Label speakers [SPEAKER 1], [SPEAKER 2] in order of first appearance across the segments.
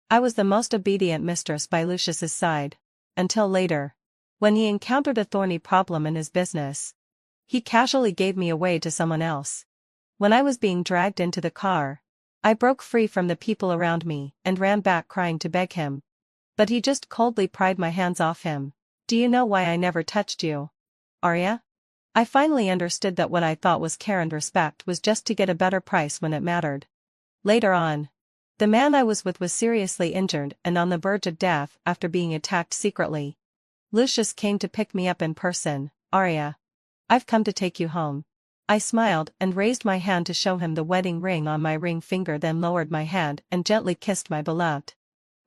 [SPEAKER 1] I was the most obedient mistress by Lucius's side. Until later. When he encountered a thorny problem in his business, he casually gave me away to someone else. When I was being dragged into the car, I broke free from the people around me and ran back crying to beg him. But he just coldly pried my hands off him. Do you know why I never touched you, Arya? I finally understood that what I thought was care and respect was just to get a better price when it mattered. Later on, the man I was with was seriously injured and on the verge of death after being attacked secretly. Lucius came to pick me up in person. Arya, I've come to take you home. I smiled and raised my hand to show him the wedding ring on my ring finger, then lowered my head and gently kissed my beloved.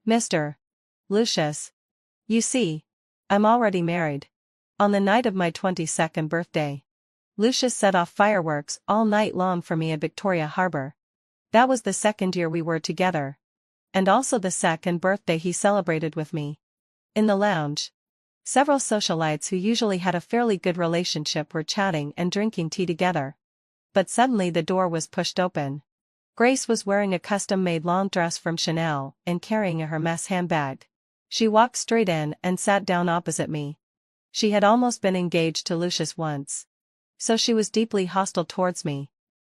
[SPEAKER 1] Mr. Lucius. You see, I'm already married. On the night of my 22nd birthday, Lucius set off fireworks all night long for me at Victoria Harbour. That was the second year we were together. And also the second birthday he celebrated with me. In the lounge, several socialites who usually had a fairly good relationship were chatting and drinking tea together. But suddenly the door was pushed open. Grace was wearing a custom-made long dress from Chanel and carrying a Hermès handbag. She walked straight in and sat down opposite me. She had almost been engaged to Lucius once. So she was deeply hostile towards me.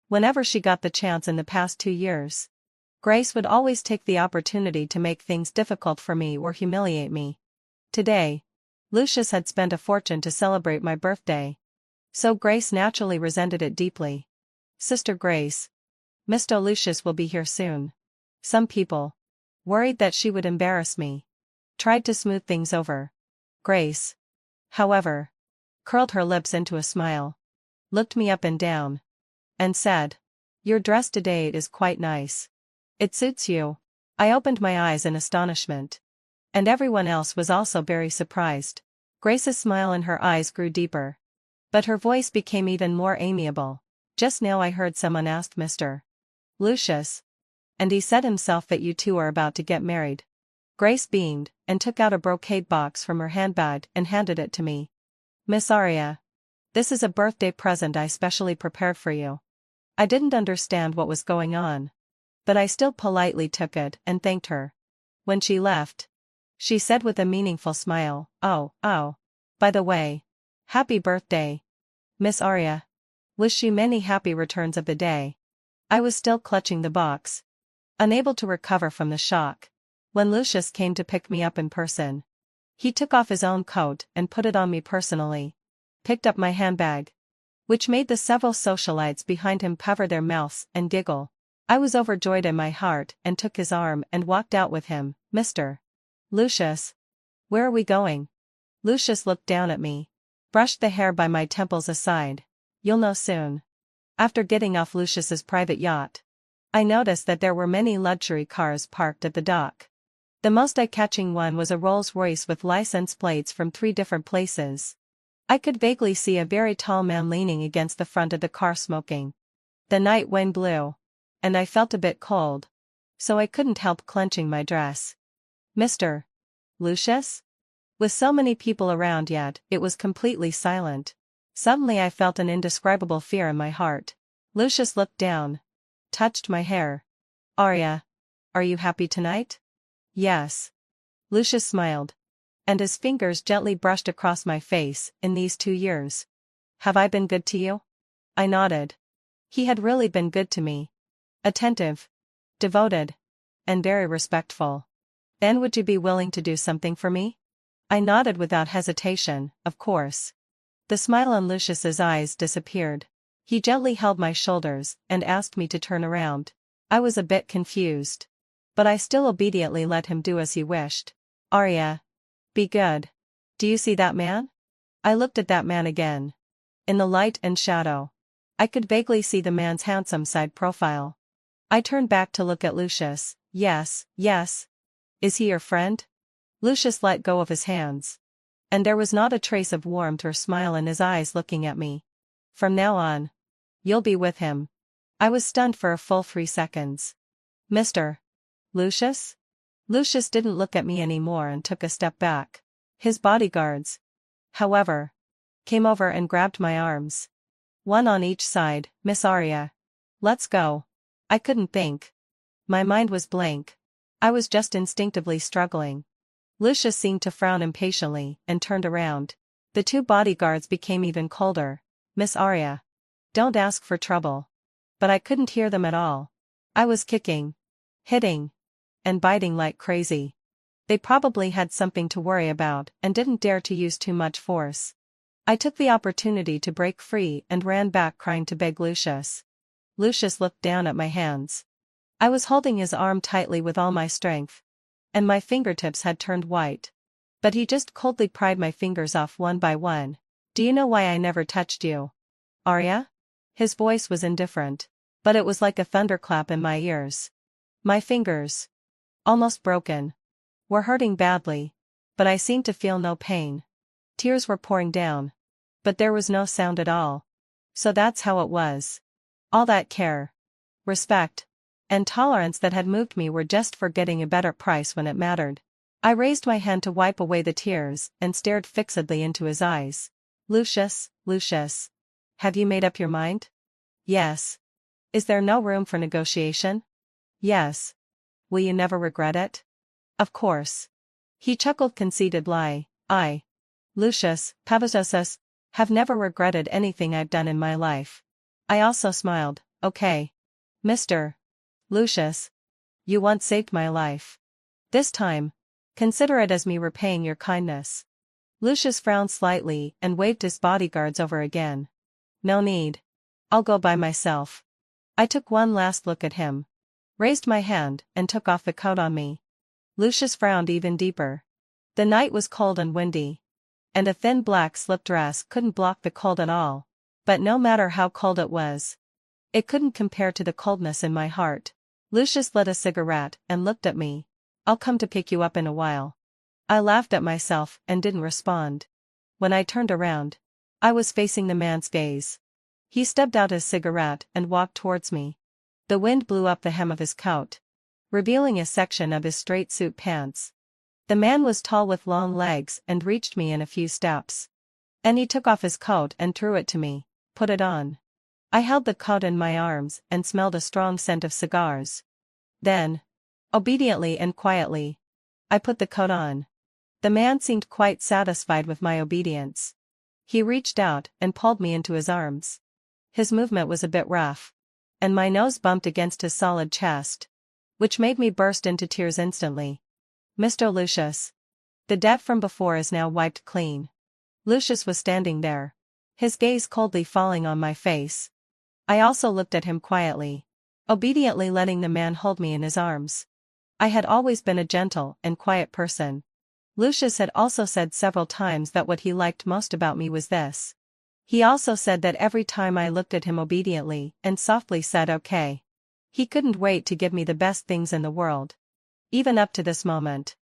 [SPEAKER 1] Whenever she got the chance in the past 2 years, Grace would always take the opportunity to make things difficult for me or humiliate me. Today, Lucius had spent a fortune to celebrate my birthday. So Grace naturally resented it deeply. Sister Grace. Mr. Lucius will be here soon. Some people, worried that she would embarrass me, tried to smooth things over. Grace, however, curled her lips into a smile, looked me up and down, and said, "Your dress today is quite nice. It suits you." I opened my eyes in astonishment. And everyone else was also very surprised. Grace's smile in her eyes grew deeper. But her voice became even more amiable. "Just now I heard someone ask Mr. Lucius. And he said himself that you two are about to get married." Grace beamed, and took out a brocade box from her handbag and handed it to me. "Miss Arya, this is a birthday present I specially prepared for you." I didn't understand what was going on, but I still politely took it and thanked her. When she left, she said with a meaningful smile, Oh, by the way, happy birthday, Miss Arya. Wish you many happy returns of the day." I was still clutching the box, unable to recover from the shock, when Lucius came to pick me up in person. He took off his own coat and put it on me personally, picked up my handbag, which made the several socialites behind him cover their mouths and giggle. I was overjoyed in my heart and took his arm and walked out with him. "Mr. Lucius, where are we going?" Lucius looked down at me, brushed the hair by my temples aside. "You'll know soon." After getting off Lucius's private yacht, I noticed that there were many luxury cars parked at the dock. The most eye-catching one was a Rolls-Royce with license plates from 3 different places. I could vaguely see a very tall man leaning against the front of the car smoking. The night wind blew, and I felt a bit cold, so I couldn't help clenching my dress. "Mr. Lucius?" With so many people around yet it was completely silent. Suddenly I felt an indescribable fear in my heart. Lucius looked down, touched my hair. "Arya, are you happy tonight?" "Yes." Lucius smiled, and his fingers gently brushed across my face. "In these 2 years, have I been good to you?" I nodded. He had really been good to me. Attentive, devoted, and very respectful. "Then would you be willing to do something for me?" I nodded without hesitation, of course. The smile on Lucius's eyes disappeared. He gently held my shoulders and asked me to turn around. I was a bit confused, but I still obediently let him do as he wished. "Arya, be good. Do you see that man?" I looked at that man again. In the light and shadow, I could vaguely see the man's handsome side profile. I turned back to look at Lucius. Yes. Is he your friend?" Lucius let go of his hands, and there was not a trace of warmth or smile in his eyes looking at me. "From now on, you'll be with him." I was stunned for a full 3 seconds. "Mr. Lucius?" Lucius didn't look at me anymore and took a step back. His bodyguards, however, came over and grabbed my arms. "One on each side, Miss Arya. Let's go." I couldn't think. My mind was blank. I was just instinctively struggling. Lucius seemed to frown impatiently and turned around. The two bodyguards became even colder. Miss Arya. Don't ask for trouble. But I couldn't hear them at all. I was kicking, hitting, and biting like crazy. They probably had something to worry about and didn't dare to use too much force. I took the opportunity to break free and ran back crying to beg Lucius. Lucius looked down at my hands. I was holding his arm tightly with all my strength, and my fingertips had turned white. But he just coldly pried my fingers off one by one. Do you know why I never touched you, Arya? His voice was indifferent, but it was like a thunderclap in my ears. My fingers, almost broken, were hurting badly, but I seemed to feel no pain. Tears were pouring down, but there was no sound at all. So that's how it was. All that care, respect, and tolerance that had moved me were just for getting a better price when it mattered. I raised my hand to wipe away the tears and stared fixedly into his eyes. Lucius, Lucius. Have you made up your mind? Yes. Is there no room for negotiation? Yes. Will you never regret it? Of course. He chuckled conceitedly. I, Lucius Pavassus, have never regretted anything I've done in my life. I also smiled. Okay. Mr. Lucius. You once saved my life. This time, consider it as me repaying your kindness. Lucius frowned slightly and waved his bodyguards over again. No need. I'll go by myself. I took one last look at him, raised my hand, and took off the coat on me. Lucius frowned even deeper. The night was cold and windy, and a thin black slip dress couldn't block the cold at all. But no matter how cold it was, it couldn't compare to the coldness in my heart. Lucius lit a cigarette and looked at me. I'll come to pick you up in a while. I laughed at myself and didn't respond. When I turned around, I was facing the man's gaze. He stubbed out his cigarette and walked towards me. The wind blew up the hem of his coat, revealing a section of his straight suit pants. The man was tall with long legs and reached me in a few steps. And he took off his coat and threw it to me. Put it on. I held the coat in my arms and smelled a strong scent of cigars. Then, obediently and quietly, I put the coat on. The man seemed quite satisfied with my obedience. He reached out and pulled me into his arms. His movement was a bit rough, and my nose bumped against his solid chest, which made me burst into tears instantly. Mr. Lucius. The debt from before is now wiped clean. Lucius was standing there, his gaze coldly falling on my face. I also looked at him quietly, obediently letting the man hold me in his arms. I had always been a gentle and quiet person. Lucius had also said several times that what he liked most about me was this. He also said that every time I looked at him obediently and softly said okay, he couldn't wait to give me the best things in the world. Even up to this moment,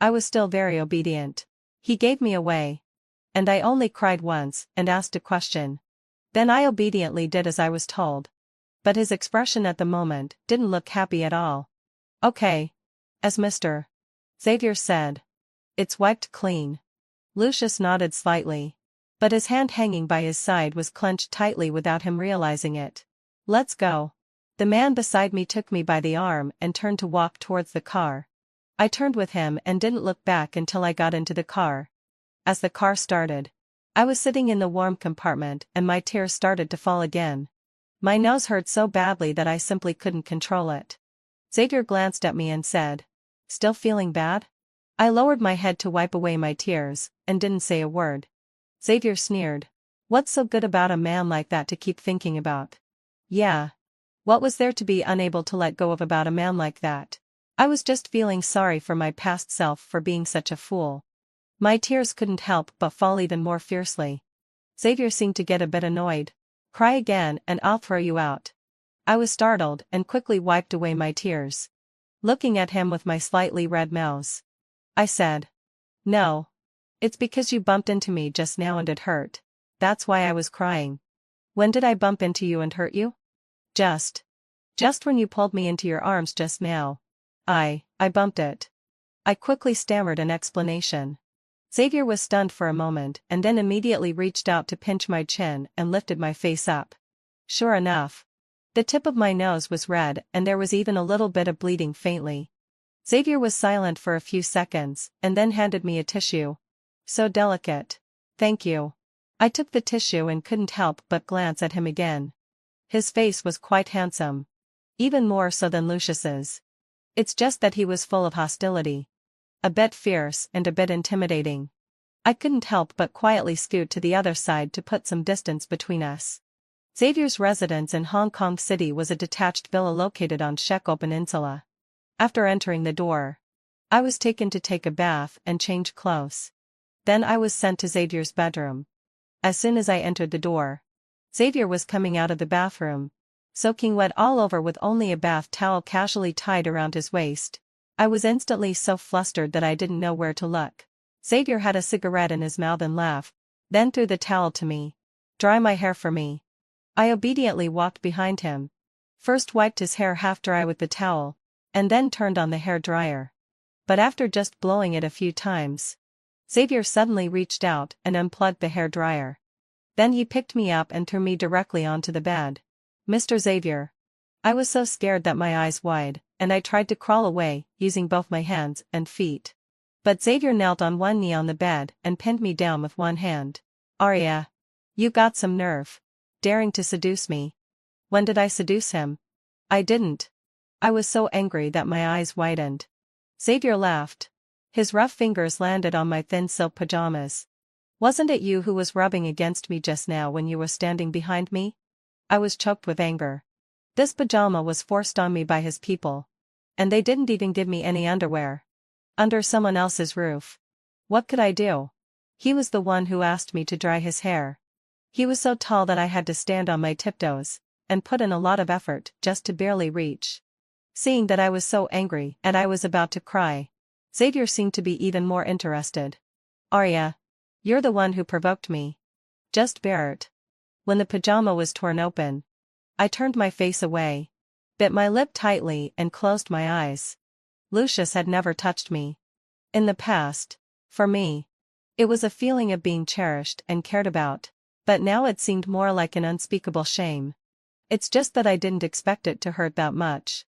[SPEAKER 1] I was still very obedient. He gave me away, and I only cried once and asked a question. Then I obediently did as I was told. But his expression at the moment didn't look happy at all. Okay. As Mr. Xavier said. It's wiped clean. Lucius nodded slightly, but his hand hanging by his side was clenched tightly without him realizing it. Let's go. The man beside me took me by the arm and turned to walk towards the car. I turned with him and didn't look back until I got into the car. As the car started, I was sitting in the warm compartment and my tears started to fall again. My nose hurt so badly that I simply couldn't control it. Xavier glanced at me and said, "Still feeling bad?" I lowered my head to wipe away my tears, and didn't say a word. Xavier sneered. What's so good about a man like that to keep thinking about? Yeah. What was there to be unable to let go of about a man like that? I was just feeling sorry for my past self for being such a fool. My tears couldn't help but fall even more fiercely. Xavier seemed to get a bit annoyed. Cry again and I'll throw you out. I was startled and quickly wiped away my tears, looking at him with my slightly red mouth. I said, "No. It's because you bumped into me just now and it hurt. That's why I was crying." "When did I bump into you and hurt you?" Just when you pulled me into your arms just now. I bumped it." I quickly stammered an explanation. Xavier was stunned for a moment and then immediately reached out to pinch my chin and lifted my face up. Sure enough, the tip of my nose was red and there was even a little bit of bleeding faintly. Xavier was silent for a few seconds, and then handed me a tissue. So delicate. Thank you. I took the tissue and couldn't help but glance at him again. His face was quite handsome. Even more so than Lucius's. It's just that he was full of hostility. A bit fierce and a bit intimidating. I couldn't help but quietly scoot to the other side to put some distance between us. Xavier's residence in Hong Kong City was a detached villa located on Sheko Peninsula. After entering the door, I was taken to take a bath and change clothes. Then I was sent to Xavier's bedroom. As soon as I entered the door, Xavier was coming out of the bathroom, soaking wet all over with only a bath towel casually tied around his waist. I was instantly so flustered that I didn't know where to look. Xavier had a cigarette in his mouth and laughed, then threw the towel to me. Dry my hair for me. I obediently walked behind him. First wiped his hair half dry with the towel, and then turned on the hair dryer. But after just blowing it a few times, Xavier suddenly reached out and unplugged the hair dryer. Then he picked me up and threw me directly onto the bed. Mr. Xavier. I was so scared that my eyes wide, and I tried to crawl away, using both my hands and feet. But Xavier knelt on one knee on the bed and pinned me down with one hand. Arya. You got some nerve. Daring to seduce me. When did I seduce him? I didn't. I was so angry that my eyes widened. Xavier laughed. His rough fingers landed on my thin silk pajamas. Wasn't it you who was rubbing against me just now when you were standing behind me? I was choked with anger. This pajama was forced on me by his people. And they didn't even give me any underwear. Under someone else's roof. What could I do? He was the one who asked me to dry his hair. He was so tall that I had to stand on my tiptoes, and put in a lot of effort just to barely reach. Seeing that I was so angry and I was about to cry, Xavier seemed to be even more interested. Arya. You're the one who provoked me. Just bear it. When the pajama was torn open, I turned my face away, bit my lip tightly and closed my eyes. Lucius had never touched me. In the past, for me, it was a feeling of being cherished and cared about, but now it seemed more like an unspeakable shame. It's just that I didn't expect it to hurt that much.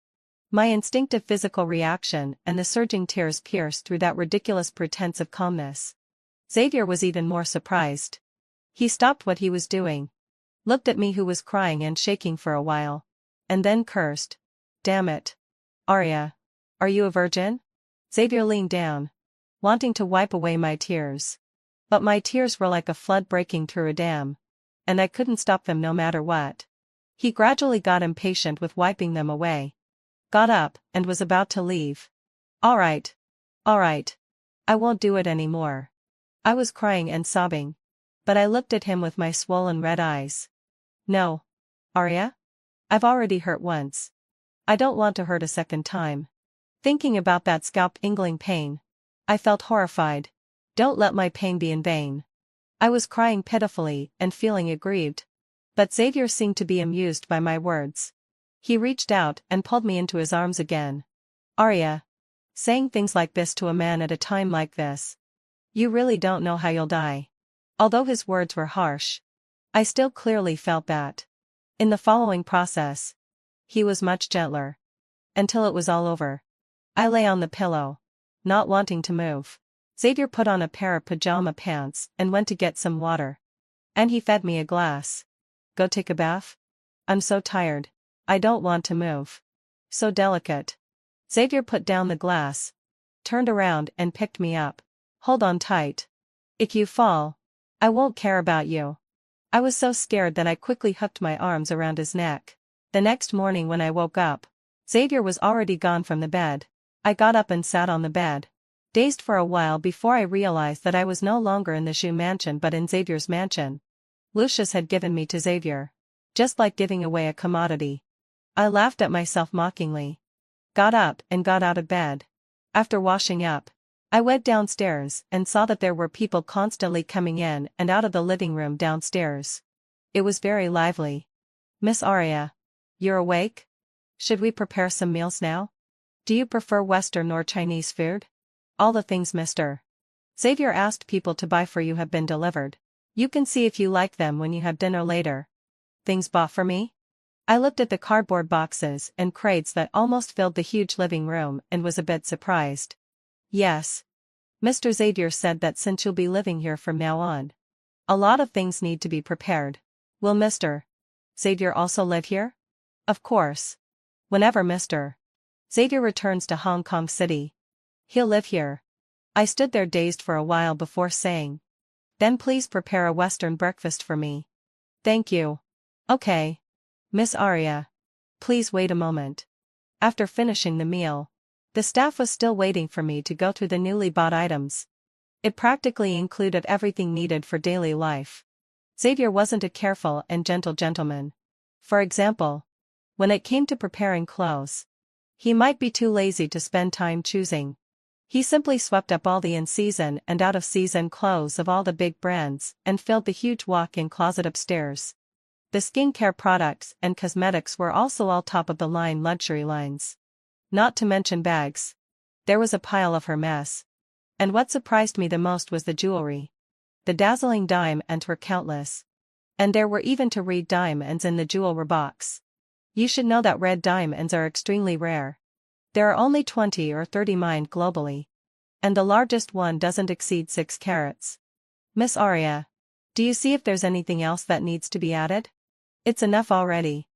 [SPEAKER 1] My instinctive physical reaction and the surging tears pierced through that ridiculous pretense of calmness. Xavier was even more surprised. He stopped what he was doing, looked at me who was crying and shaking for a while, and then cursed. Damn it. Arya. Are you a virgin? Xavier leaned down, wanting to wipe away my tears. But my tears were like a flood breaking through a dam, and I couldn't stop them no matter what. He gradually got impatient with wiping them away, got up and was about to leave. All right. I won't do it anymore. I was crying and sobbing, but I looked at him with my swollen red eyes. No. Arya? I've already hurt once. I don't want to hurt a second time. Thinking about that scalp-ingling pain, I felt horrified. Don't let my pain be in vain. I was crying pitifully and feeling aggrieved. But Xavier seemed to be amused by my words. He reached out and pulled me into his arms again. Arya. Saying things like this to a man at a time like this. You really don't know how you'll die. Although his words were harsh, I still clearly felt that. In the following process, he was much gentler. Until it was all over. I lay on the pillow, not wanting to move. Xavier put on a pair of pajama pants and went to get some water. And he fed me a glass. Go take a bath? I'm so tired. I don't want to move. So delicate. Xavier put down the glass, turned around and picked me up. Hold on tight. If you fall, I won't care about you. I was so scared that I quickly hooked my arms around his neck. The next morning when I woke up, Xavier was already gone from the bed. I got up and sat on the bed, dazed for a while before I realized that I was no longer in the Zhu mansion but in Xavier's mansion. Lucius had given me to Xavier. Just like giving away a commodity. I laughed at myself mockingly. Got up and got out of bed. After washing up, I went downstairs and saw that there were people constantly coming in and out of the living room downstairs. It was very lively. Miss Arya. You're awake? Should we prepare some meals now? Do you prefer Western or Chinese food? All the things Mr. Xavier asked people to buy for you have been delivered. You can see if you like them when you have dinner later. Things bought for me? I looked at the cardboard boxes and crates that almost filled the huge living room and was a bit surprised. Yes. Mr. Xavier said that since you'll be living here from now on, a lot of things need to be prepared. Will Mr. Xavier also live here? Of course. Whenever Mr. Xavier returns to Hong Kong City, he'll live here. I stood there dazed for a while before saying, "Then please prepare a Western breakfast for me." "Thank you." "Okay. Miss Aria. Please wait a moment." After finishing the meal, the staff was still waiting for me to go through the newly bought items. It practically included everything needed for daily life. Xavier wasn't a careful and gentle gentleman. For example, when it came to preparing clothes, he might be too lazy to spend time choosing. He simply swept up all the in-season and out-of-season clothes of all the big brands and filled the huge walk-in closet upstairs. The skincare products and cosmetics were also all top-of-the-line luxury lines. Not to mention bags. There was a pile of her mess. And what surprised me the most was the jewelry. The dazzling diamonds were countless. And there were even to red diamonds in the jewelry box. You should know that red diamonds are extremely rare. There are only 20 or 30 mined globally. And the largest one doesn't exceed 6 carats. Miss Aria, do you see if there's anything else that needs to be added? It's enough already.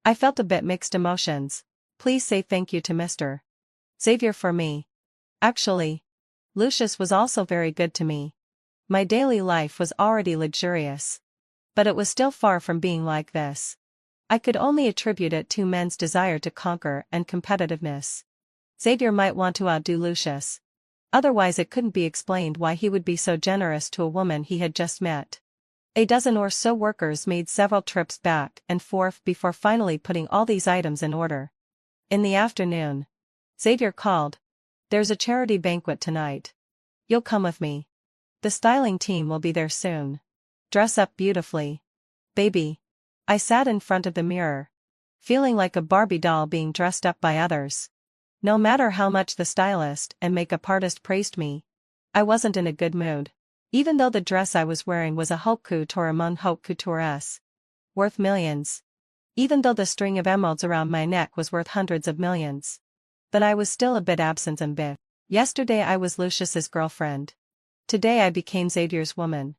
[SPEAKER 1] I felt a bit mixed emotions. Please say thank you to Mr. Xavier for me. Actually, Lucius was also very good to me. My daily life was already luxurious. But it was still far from being like this. I could only attribute it to men's desire to conquer and competitiveness. Xavier might want to outdo Lucius. Otherwise it couldn't be explained why he would be so generous to a woman he had just met. A dozen or so workers made several trips back and forth before finally putting all these items in order. In the afternoon, Xavier called. "There's a charity banquet tonight. You'll come with me. The styling team will be there soon. Dress up beautifully. Baby." I sat in front of the mirror, feeling like a Barbie doll being dressed up by others. No matter how much the stylist and makeup artist praised me, I wasn't in a good mood. Even though the dress I was wearing was a haute couture among haute coutures, worth millions. Even though the string of emeralds around my neck was worth hundreds of millions. But I was still a bit absent and bitter. Yesterday I was Lucius's girlfriend. Today I became Xavier's woman.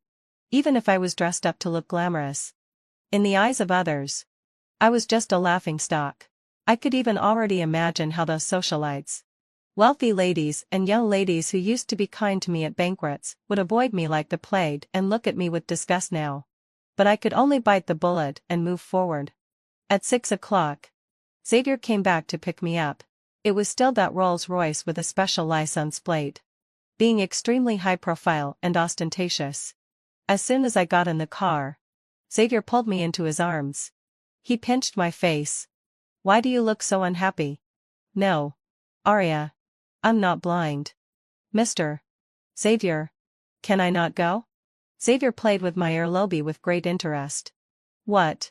[SPEAKER 1] Even if I was dressed up to look glamorous, in the eyes of others, I was just a laughingstock. I could even already imagine how those socialites, wealthy ladies and young ladies who used to be kind to me at banquets, would avoid me like the plague and look at me with disgust now. But I could only bite the bullet and move forward. At 6 o'clock, Xavier came back to pick me up. It was still that Rolls-Royce with a special license plate, being extremely high-profile and ostentatious. As soon as I got in the car, Xavier pulled me into his arms. He pinched my face. "Why do you look so unhappy?" "No. Aria. I'm not blind." "Mr. Xavier. Can I not go?" Xavier played with my earlobe with great interest. "What?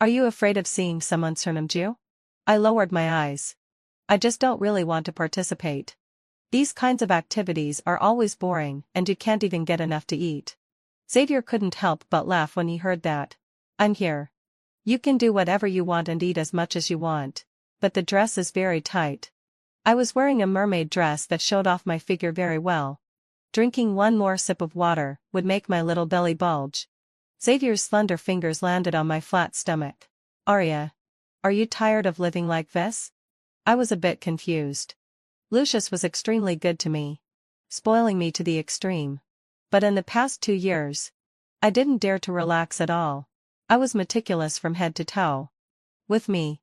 [SPEAKER 1] Are you afraid of seeing someone surnamed you?" I lowered my eyes. "I just don't really want to participate. These kinds of activities are always boring and you can't even get enough to eat." Xavier couldn't help but laugh when he heard that. "I'm here. You can do whatever you want and eat as much as you want, but the dress is very tight." I was wearing a mermaid dress that showed off my figure very well. Drinking one more sip of water would make my little belly bulge. Xavier's slender fingers landed on my flat stomach. "Aria, are you tired of living like this?" I was a bit confused. Lucius was extremely good to me, spoiling me to the extreme. But in the past 2 years, I didn't dare to relax at all. I was meticulous from head to toe. With me,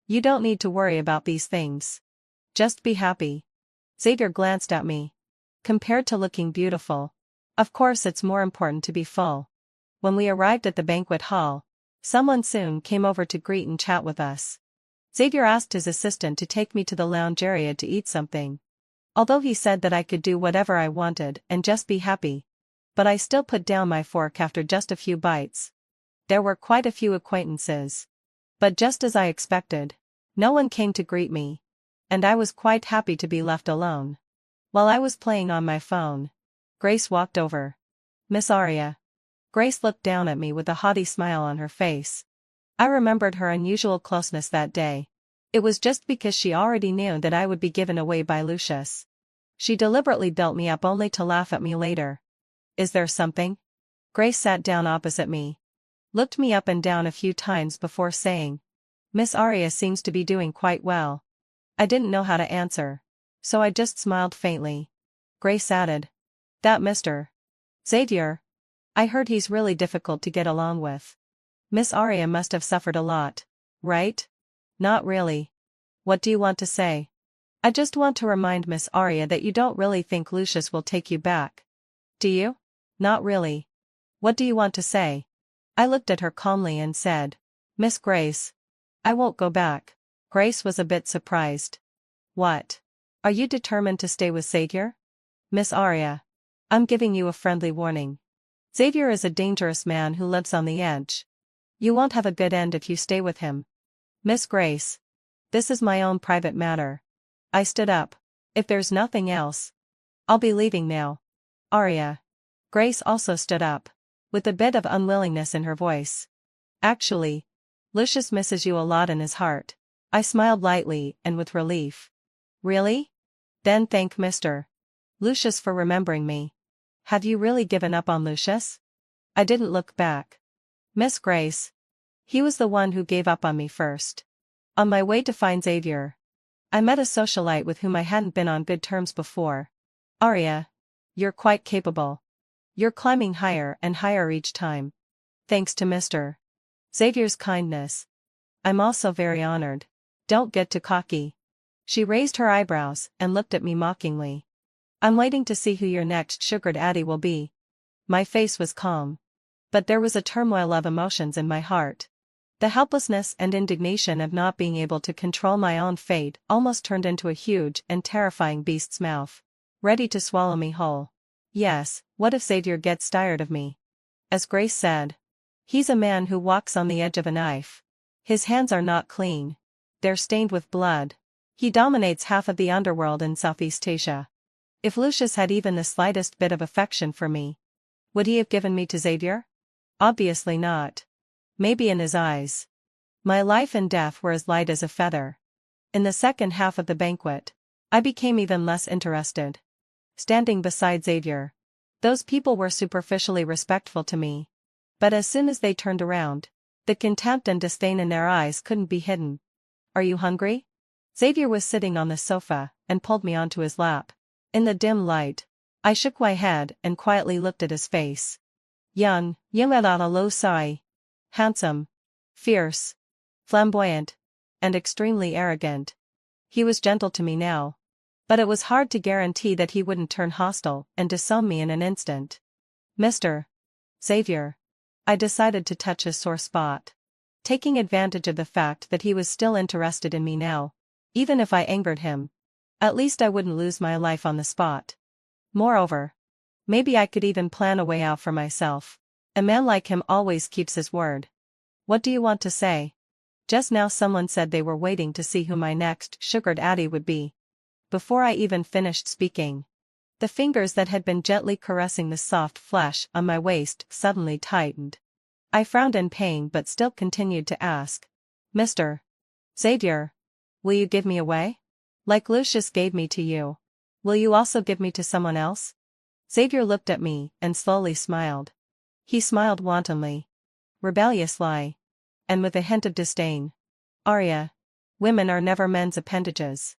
[SPEAKER 1] you don't need to worry about these things. Just be happy. Xavier glanced at me. Compared to looking beautiful, of course it's more important to be full. When we arrived at the banquet hall, someone soon came over to greet and chat with us. Xavier asked his assistant to take me to the lounge area to eat something. Although he said that I could do whatever I wanted and just be happy, but I still put down my fork after just a few bites. There were quite a few acquaintances. But just as I expected, no one came to greet me. And I was quite happy to be left alone. While I was playing on my phone, Grace walked over. "Miss Aria." Grace looked down at me with a haughty smile on her face. I remembered her unusual closeness that day. It was just because she already knew that I would be given away by Lucius. She deliberately built me up only to laugh at me later. Is there something? Grace sat down opposite me. Looked me up and down a few times before saying, Miss Aria seems to be doing quite well. I didn't know how to answer, so I just smiled faintly. Grace added, that Mr. Xavier. I heard he's really difficult to get along with. Miss Aria must have suffered a lot, right? Not really. What do you want to say? I just want to remind Miss Aria that you don't really think Lucius will take you back. Do you? Not really. What do you want to say? I looked at her calmly and said, Miss Grace. I won't go back. Grace was a bit surprised. What? Are you determined to stay with Xavier? Miss Aria. I'm giving you a friendly warning. Xavier is a dangerous man who lives on the edge. You won't have a good end if you stay with him. Miss Grace. This is my own private matter. I stood up. If there's nothing else, I'll be leaving now. Aria. Grace also stood up, with a bit of unwillingness in her voice. Actually, Lucius misses you a lot in his heart. I smiled lightly and with relief. Really? Then thank Mr. Lucius for remembering me. Have you really given up on Lucius? I didn't look back. Miss Grace. He was the one who gave up on me first. On my way to find Xavier, I met a socialite with whom I hadn't been on good terms before. Aria. You're quite capable. You're climbing higher and higher each time. Thanks to Mr. Xavier's kindness. I'm also very honored. Don't get too cocky. She raised her eyebrows and looked at me mockingly. I'm waiting to see who your next sugar daddy will be. My face was calm. But there was a turmoil of emotions in my heart. The helplessness and indignation of not being able to control my own fate almost turned into a huge and terrifying beast's mouth, ready to swallow me whole. Yes, what if Xavier gets tired of me? As Grace said, he's a man who walks on the edge of a knife. His hands are not clean. They're stained with blood. He dominates half of the underworld in Southeast Asia. If Lucius had even the slightest bit of affection for me, would he have given me to Xavier? Obviously not. Maybe in his eyes. My life and death were as light as a feather. In the second half of the banquet, I became even less interested. Standing beside Xavier, those people were superficially respectful to me. But as soon as they turned around, the contempt and disdain in their eyes couldn't be hidden. Are you hungry? Xavier was sitting on the sofa and pulled me onto his lap. In the dim light, I shook my head and quietly looked at his face. Young at a low sigh. Handsome, fierce, flamboyant, and extremely arrogant. He was gentle to me now. But it was hard to guarantee that he wouldn't turn hostile and disown me in an instant. Mr. Xavier. I decided to touch his sore spot. Taking advantage of the fact that he was still interested in me now. Even if I angered him, at least I wouldn't lose my life on the spot. Moreover, maybe I could even plan a way out for myself. A man like him always keeps his word. What do you want to say? Just now someone said they were waiting to see who my next sugar daddy would be. Before I even finished speaking, the fingers that had been gently caressing the soft flesh on my waist suddenly tightened. I frowned in pain but still continued to ask. Mr. Xavier, will you give me away? Like Lucius gave me to you. Will you also give me to someone else? Xavier looked at me and slowly smiled. He smiled wantonly. Rebelliously. And with a hint of disdain. Aria. Women are never men's appendages.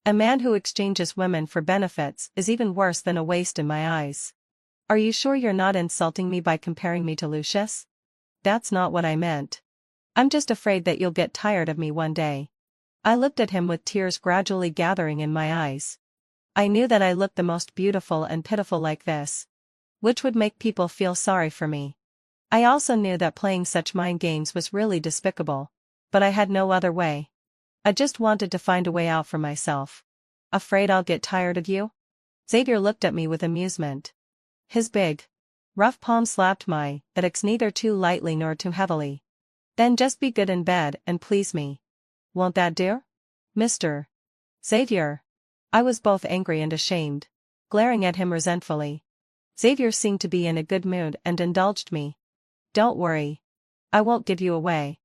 [SPEAKER 1] A man who exchanges women for benefits is even worse than a waste in my eyes. Are you sure you're not insulting me by comparing me to Lucius? That's not what I meant. I'm just afraid that you'll get tired of me one day. I looked at him with tears gradually gathering in my eyes. I knew that I looked the most beautiful and pitiful like this, which would make people feel sorry for me. I also knew that playing such mind games was really despicable, but I had no other way. I just wanted to find a way out for myself. Afraid I'll get tired of you? Xavier looked at me with amusement. His big, rough palm slapped my buttocks neither too lightly nor too heavily. Then just be good in bed and please me. Won't that do? Mr. Xavier. I was both angry and ashamed, glaring at him resentfully. Xavier seemed to be in a good mood and indulged me. Don't worry. I won't give you away.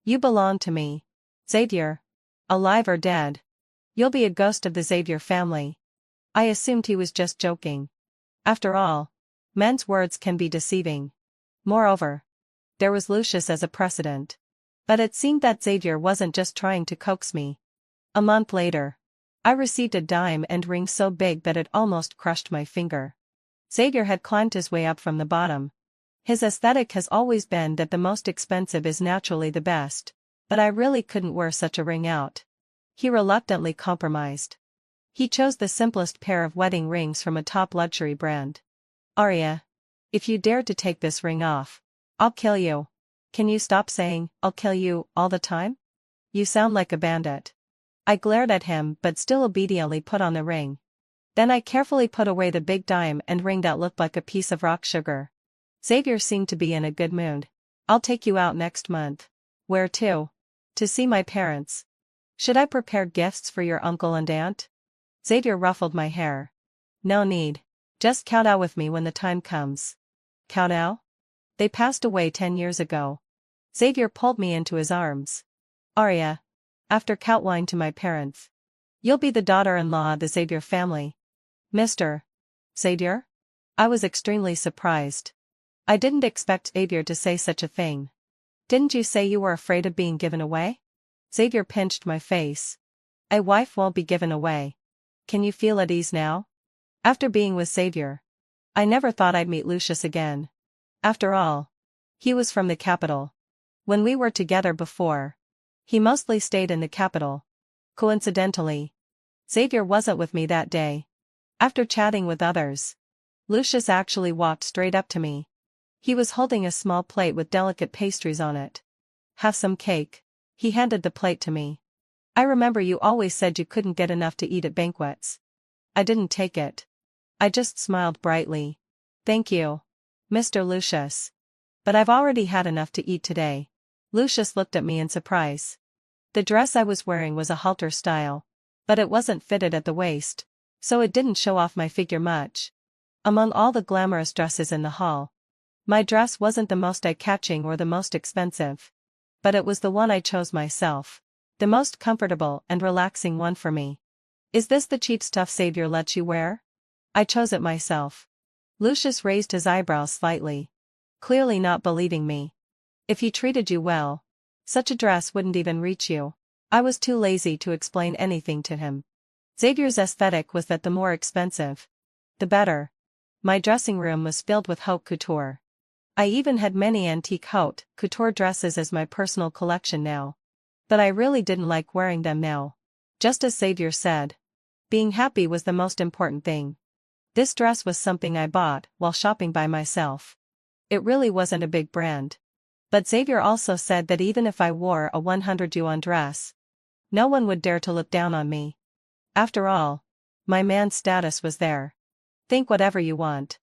[SPEAKER 1] You belong to me. Xavier. Alive or dead. You'll be a ghost of the Xavier family. I assumed he was just joking. After all, men's words can be deceiving. Moreover, there was Lucius as a precedent. But it seemed that Xavier wasn't just trying to coax me. A month later, I received a diamond ring so big that it almost crushed my finger. Xavier had climbed his way up from the bottom. His aesthetic has always been that the most expensive is naturally the best, but I really couldn't wear such a ring out. He reluctantly compromised. He chose the simplest pair of wedding rings from a top luxury brand. Arya. If you dare to take this ring off, I'll kill you. Can you stop saying, "I'll kill you," all the time? You sound like a bandit. I glared at him but still obediently put on the ring. Then I carefully put away the big diamond ring that looked like a piece of rock sugar. Xavier seemed to be in a good mood. I'll take you out next month. Where to? To see my parents. Should I prepare gifts for your uncle and aunt? Xavier ruffled my hair. No need. Just kowtow with me when the time comes. Kowtow? They passed away 10 years ago. Xavier pulled me into his arms. Arya. After kowtowing to my parents, you'll be the daughter-in-law of the Xavier family. Mr. Xavier? I was extremely surprised. I didn't expect Xavier to say such a thing. Didn't you say you were afraid of being given away? Xavier pinched my face. A wife won't be given away. Can you feel at ease now? After being with Xavier, I never thought I'd meet Lucius again. After all, he was from the capital. When we were together before, he mostly stayed in the capital. Coincidentally, Xavier wasn't with me that day. After chatting with others, Lucius actually walked straight up to me. He was holding a small plate with delicate pastries on it. Have some cake. He handed the plate to me. I remember you always said you couldn't get enough to eat at banquets. I didn't take it. I just smiled brightly. Thank you, Mr. Lucius. But I've already had enough to eat today. Lucius looked at me in surprise. The dress I was wearing was a halter style, but it wasn't fitted at the waist, so it didn't show off my figure much. Among all the glamorous dresses in the hall, my dress wasn't the most eye-catching or the most expensive. But it was the one I chose myself. The most comfortable and relaxing one for me. Is this the cheap stuff Xavier lets you wear? I chose it myself. Lucius raised his eyebrows slightly, clearly not believing me. If he treated you well, such a dress wouldn't even reach you. I was too lazy to explain anything to him. Xavier's aesthetic was that the more expensive, the better. My dressing room was filled with haute couture. I even had many antique haute couture dresses as my personal collection now. But I really didn't like wearing them now. Just as Xavier said, being happy was the most important thing. This dress was something I bought while shopping by myself. It really wasn't a big brand. But Xavier also said that even if I wore a 100 yuan dress, no one would dare to look down on me. After all, my man's status was there. Think whatever you want.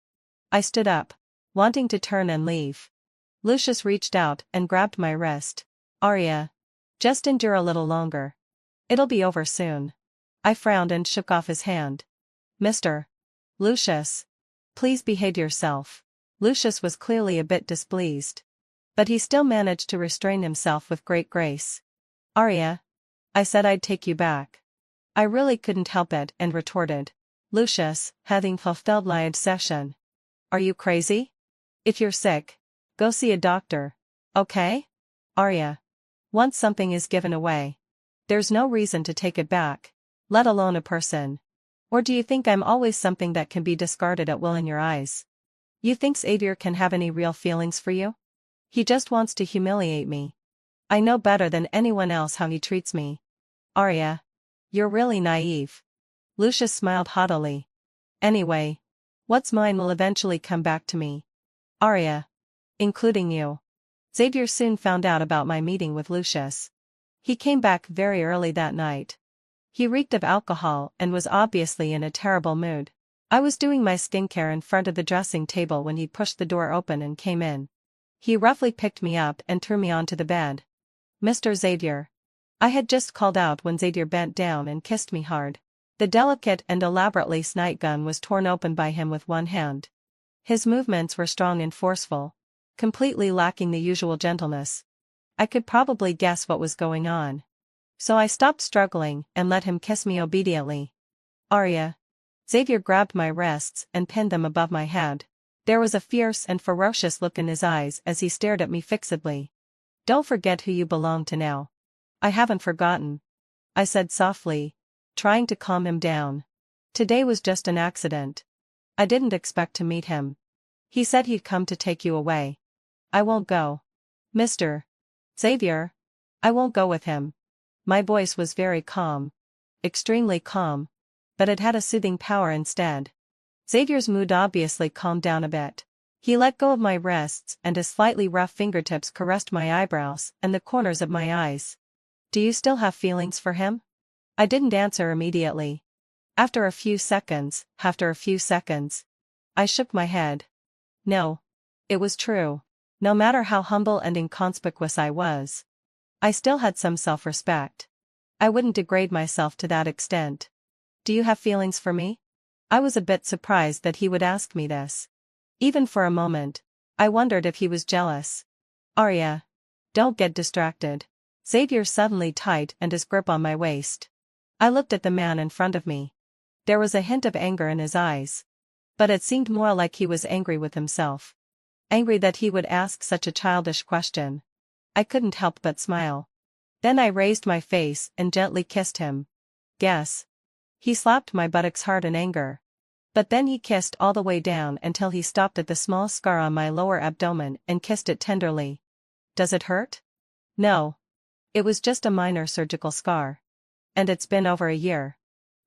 [SPEAKER 1] I stood up, wanting to turn and leave. Lucius reached out and grabbed my wrist. Arya. Just endure a little longer. It'll be over soon. I frowned and shook off his hand. Mr. Lucius. Please behave yourself. Lucius was clearly a bit displeased. But he still managed to restrain himself with great grace. Arya. I said I'd take you back. I really couldn't help it and retorted. Lucius, having fulfilled my obsession. Are you crazy? If you're sick, go see a doctor. Okay? Arya. Once something is given away, there's no reason to take it back, let alone a person. Or do you think I'm always something that can be discarded at will in your eyes? You think Xavier can have any real feelings for you? He just wants to humiliate me. I know better than anyone else how he treats me. Arya. You're really naive. Lucius smiled haughtily. Anyway, what's mine will eventually come back to me. Arya. Including you. Xavier soon found out about my meeting with Lucius. He came back very early that night. He reeked of alcohol and was obviously in a terrible mood. I was doing my skincare in front of the dressing table when he pushed the door open and came in. He roughly picked me up and threw me onto the bed. Mr. Xavier. I had just called out when Xavier bent down and kissed me hard. The delicate and elaborately snide gun was torn open by him with one hand. His movements were strong and forceful, completely lacking the usual gentleness. I could probably guess what was going on. So I stopped struggling and let him kiss me obediently. Arya. Xavier grabbed my wrists and pinned them above my head. There was a fierce and ferocious look in his eyes as he stared at me fixedly. Don't forget who you belong to now. I haven't forgotten, I said softly, trying to calm him down. Today was just an accident. I didn't expect to meet him. He said he'd come to take you away. I won't go. Mr. Xavier. I won't go with him. My voice was very calm. Extremely calm. But it had a soothing power instead. Xavier's mood obviously calmed down a bit. He let go of my wrists and his slightly rough fingertips caressed my eyebrows and the corners of my eyes. Do you still have feelings for him? I didn't answer immediately. After a few seconds, I shook my head. No. It was true. No matter how humble and inconspicuous I was, I still had some self-respect. I wouldn't degrade myself to that extent. Do you have feelings for me? I was a bit surprised that he would ask me this. Even for a moment, I wondered if he was jealous. Arya. Don't get distracted. Xavier suddenly tightened his grip on my waist. I looked at the man in front of me. There was a hint of anger in his eyes. But it seemed more like he was angry with himself. Angry that he would ask such a childish question. I couldn't help but smile. Then I raised my face and gently kissed him. Guess. He slapped my buttocks hard in anger. But then he kissed all the way down until he stopped at the small scar on my lower abdomen and kissed it tenderly. Does it hurt? No. It was just a minor surgical scar. And it's been over a year.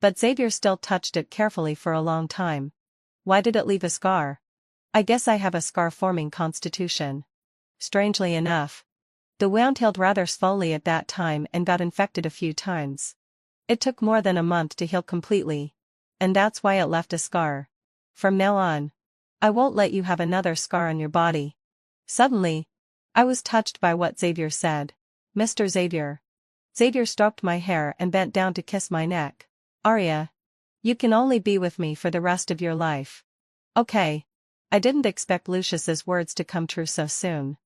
[SPEAKER 1] But Xavier still touched it carefully for a long time. Why did it leave a scar? I guess I have a scar-forming constitution. Strangely enough, the wound healed rather slowly at that time and got infected a few times. It took more than a month to heal completely. And that's why it left a scar. From now on, I won't let you have another scar on your body. Suddenly, I was touched by what Xavier said. Mr. Xavier. Xavier stroked my hair and bent down to kiss my neck. Arya. You can only be with me for the rest of your life. Okay. I didn't expect Lucius's words to come true so soon.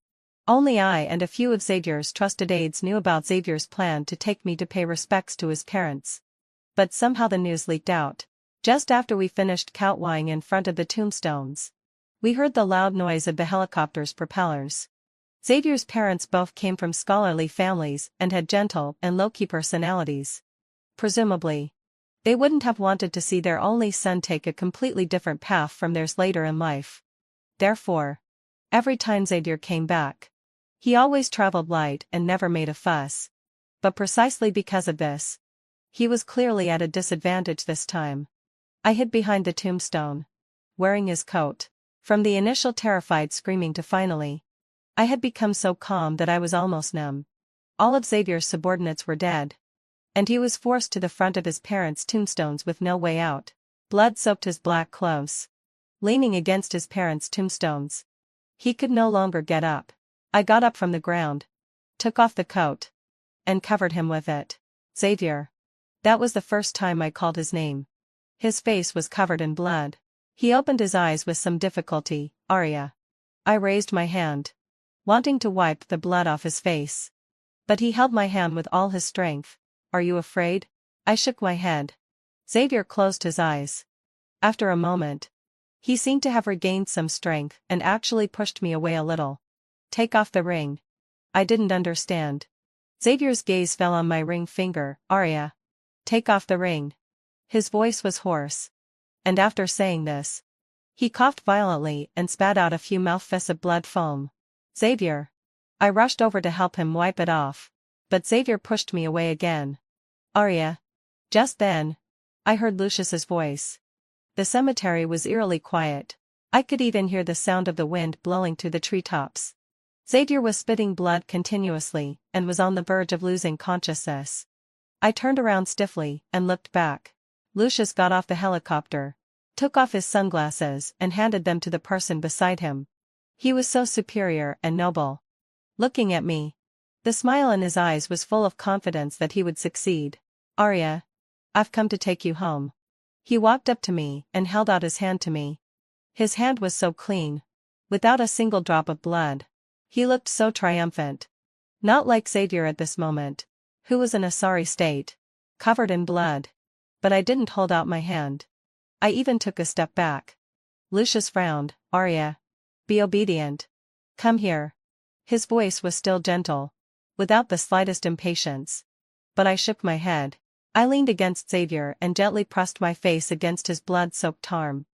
[SPEAKER 1] Only I and a few of Xavier's trusted aides knew about Xavier's plan to take me to pay respects to his parents. But somehow the news leaked out. Just after we finished kowtowing in front of the tombstones, we heard the loud noise of the helicopter's propellers. Xavier's parents both came from scholarly families and had gentle and low-key personalities. Presumably, they wouldn't have wanted to see their only son take a completely different path from theirs later in life. Therefore, every time Xavier came back, he always traveled light and never made a fuss. But precisely because of this, he was clearly at a disadvantage this time. I hid behind the tombstone, wearing his coat. From the initial terrified screaming to finally, I had become so calm that I was almost numb. All of Xavier's subordinates were dead. And he was forced to the front of his parents' tombstones with no way out. Blood soaked his black clothes. Leaning against his parents' tombstones, he could no longer get up. I got up from the ground, took off the coat, and covered him with it. Xavier. That was the first time I called his name. His face was covered in blood. He opened his eyes with some difficulty. Arya. I raised my hand, wanting to wipe the blood off his face. But he held my hand with all his strength. Are you afraid? I shook my head. Xavier closed his eyes. After a moment, he seemed to have regained some strength and actually pushed me away a little. Take off the ring. I didn't understand. Xavier's gaze fell on my ring finger. Arya. Take off the ring. His voice was hoarse. And after saying this, he coughed violently and spat out a few mouthfuls of blood foam. Xavier. I rushed over to help him wipe it off, but Xavier pushed me away again. Arya. Just then, I heard Lucius's voice. The cemetery was eerily quiet. I could even hear the sound of the wind blowing through the treetops. Xavier was spitting blood continuously and was on the verge of losing consciousness. I turned around stiffly and looked back. Lucius got off the helicopter, took off his sunglasses and handed them to the person beside him. He was so superior and noble. Looking at me, the smile in his eyes was full of confidence that he would succeed. Arya. I've come to take you home. He walked up to me and held out his hand to me. His hand was so clean, without a single drop of blood. He looked so triumphant. Not like Xavier at this moment, who was in a sorry state, covered in blood. But I didn't hold out my hand. I even took a step back. Lucius frowned. Arya. Be obedient. Come here. His voice was still gentle, without the slightest impatience. But I shook my head. I leaned against Xavier and gently pressed my face against his blood-soaked arm.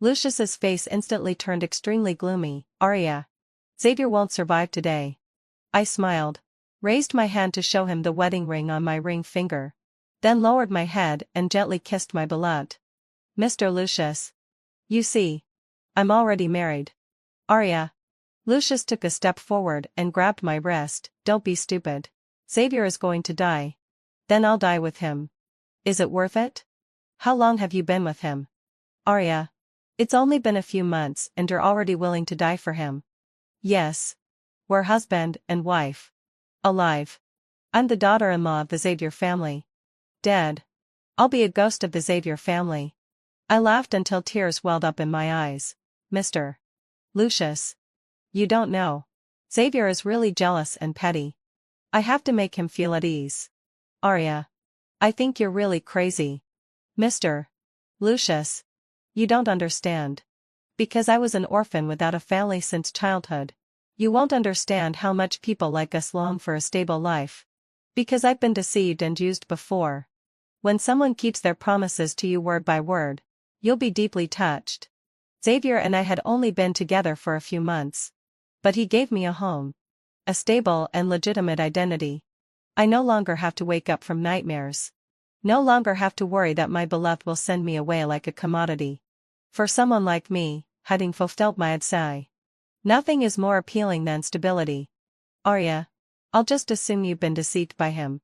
[SPEAKER 1] Lucius's face instantly turned extremely gloomy. Arya. Xavier won't survive today. I smiled, raised my hand to show him the wedding ring on my ring finger, then lowered my head and gently kissed my beloved. Mr. Lucius. You see. I'm already married. Arya. Lucius took a step forward and grabbed my wrist. Don't be stupid. Xavier is going to die. Then I'll die with him. Is it worth it? How long have you been with him? Arya. It's only been a few months and you're already willing to die for him. Yes. We're husband and wife. Alive. I'm the daughter-in-law of the Xavier family. Dead. I'll be a ghost of the Xavier family. I laughed until tears welled up in my eyes. Mr. Lucius. You don't know. Xavier is really jealous and petty. I have to make him feel at ease. Arya. I think you're really crazy. Mr. Lucius. You don't understand. Because I was an orphan without a family since childhood. You won't understand how much people like us long for a stable life. Because I've been deceived and used before. When someone keeps their promises to you word by word, you'll be deeply touched. Xavier and I had only been together for a few months. But he gave me a home. A stable and legitimate identity. I no longer have to wake up from nightmares. No longer have to worry that my beloved will send me away like a commodity. For someone like me, having fulfilled my desire, nothing is more appealing than stability. Arya. I'll just assume you've been deceived by him.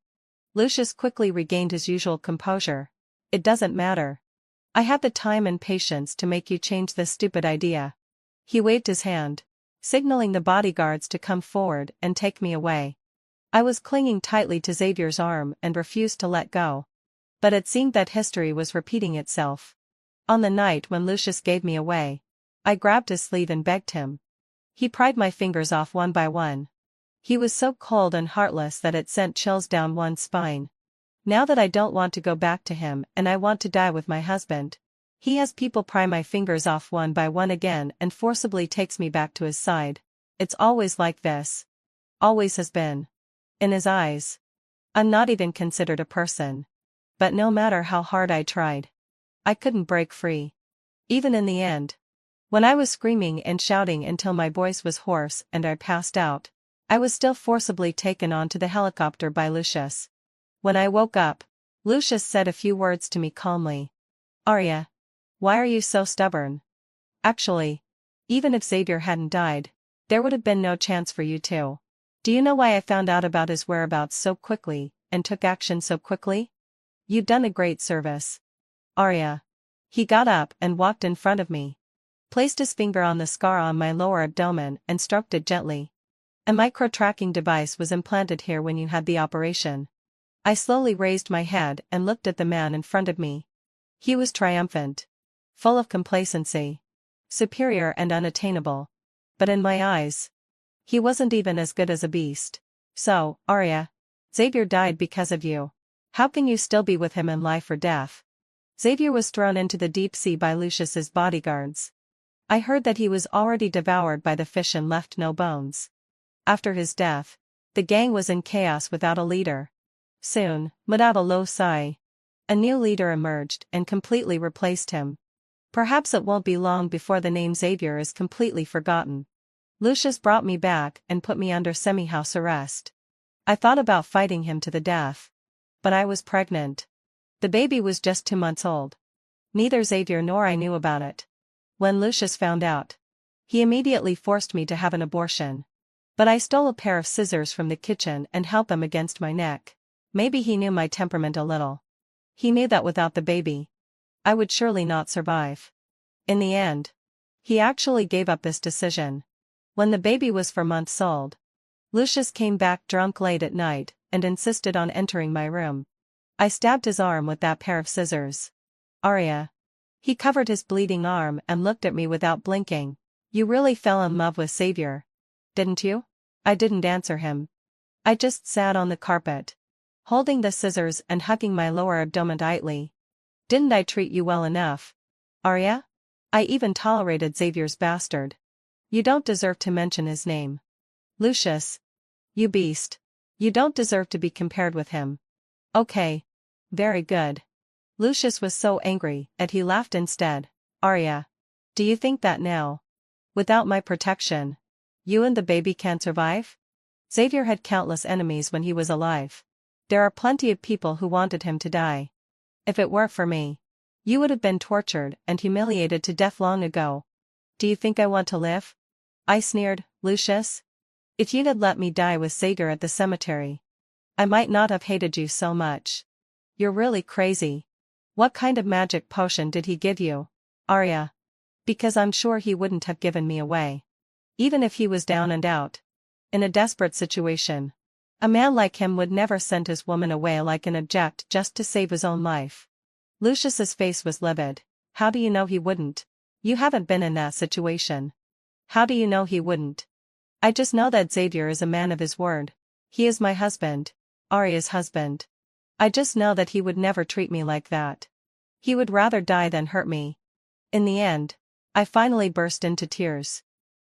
[SPEAKER 1] Lucius quickly regained his usual composure. It doesn't matter. I have the time and patience to make you change this stupid idea. He waved his hand, signaling the bodyguards to come forward and take me away. I was clinging tightly to Xavier's arm and refused to let go. But it seemed that history was repeating itself. On the night when Lucius gave me away, I grabbed his sleeve and begged him. He pried my fingers off one by one. He was so cold and heartless that it sent chills down one's spine. Now that I don't want to go back to him and I want to die with my husband, he has people pry my fingers off one by one again and forcibly takes me back to his side. It's always like this. Always has been. In his eyes, I'm not even considered a person. But no matter how hard I tried, I couldn't break free. Even in the end, when I was screaming and shouting until my voice was hoarse and I passed out, I was still forcibly taken onto the helicopter by Lucius. When I woke up, Lucius said a few words to me calmly. Arya. Why are you so stubborn? Actually, even if Xavier hadn't died, there would have been no chance for you two. Do you know why I found out about his whereabouts so quickly, and took action so quickly? You've done a great service. Arya. He got up and walked in front of me, placed his finger on the scar on my lower abdomen and stroked it gently. A micro-tracking device was implanted here when you had the operation. I slowly raised my head and looked at the man in front of me. He was triumphant. Full of complacency. Superior and unattainable. But in my eyes, he wasn't even as good as a beast. So, Arya. Xavier died because of you. How can you still be with him in life or death? Xavier was thrown into the deep sea by Lucius's bodyguards. I heard that he was already devoured by the fish and left no bones. After his death, the gang was in chaos without a leader. Soon, without a low sigh, a new leader emerged and completely replaced him. Perhaps it won't be long before the name Xavier is completely forgotten. Lucius brought me back and put me under semi-house arrest. I thought about fighting him to the death. But I was pregnant. The baby was just 2 months old. Neither Xavier nor I knew about it. When Lucius found out, he immediately forced me to have an abortion. But I stole a pair of scissors from the kitchen and held them against my neck. Maybe he knew my temperament a little. He knew that without the baby, I would surely not survive. In the end, he actually gave up this decision. When the baby was 4 months old, Lucius came back drunk late at night and insisted on entering my room. I stabbed his arm with that pair of scissors. Arya. He covered his bleeding arm and looked at me without blinking. You really fell in love with Xavier, didn't you? I didn't answer him. I just sat on the carpet, holding the scissors and hugging my lower abdomen tightly. Didn't I treat you well enough, Arya? I even tolerated Xavier's bastard. You don't deserve to mention his name. Lucius. You beast. You don't deserve to be compared with him. Okay. Very good. Lucius was so angry that he laughed instead. Arya. Do you think that now, without my protection, you and the baby can survive? Xavier had countless enemies when he was alive. There are plenty of people who wanted him to die. If it weren't for me, you would have been tortured and humiliated to death long ago. Do you think I want to live? I sneered. Lucius? If you'd had let me die with Xavier at the cemetery, I might not have hated you so much. You're really crazy. What kind of magic potion did he give you, Arya? Because I'm sure he wouldn't have given me away. Even if he was down and out, in a desperate situation, a man like him would never send his woman away like an object just to save his own life. Lucius's face was livid. How do you know he wouldn't? You haven't been in that situation. How do you know he wouldn't? I just know that Xavier is a man of his word. He is my husband, Arya's husband. I just know that he would never treat me like that. He would rather die than hurt me. In the end, I finally burst into tears.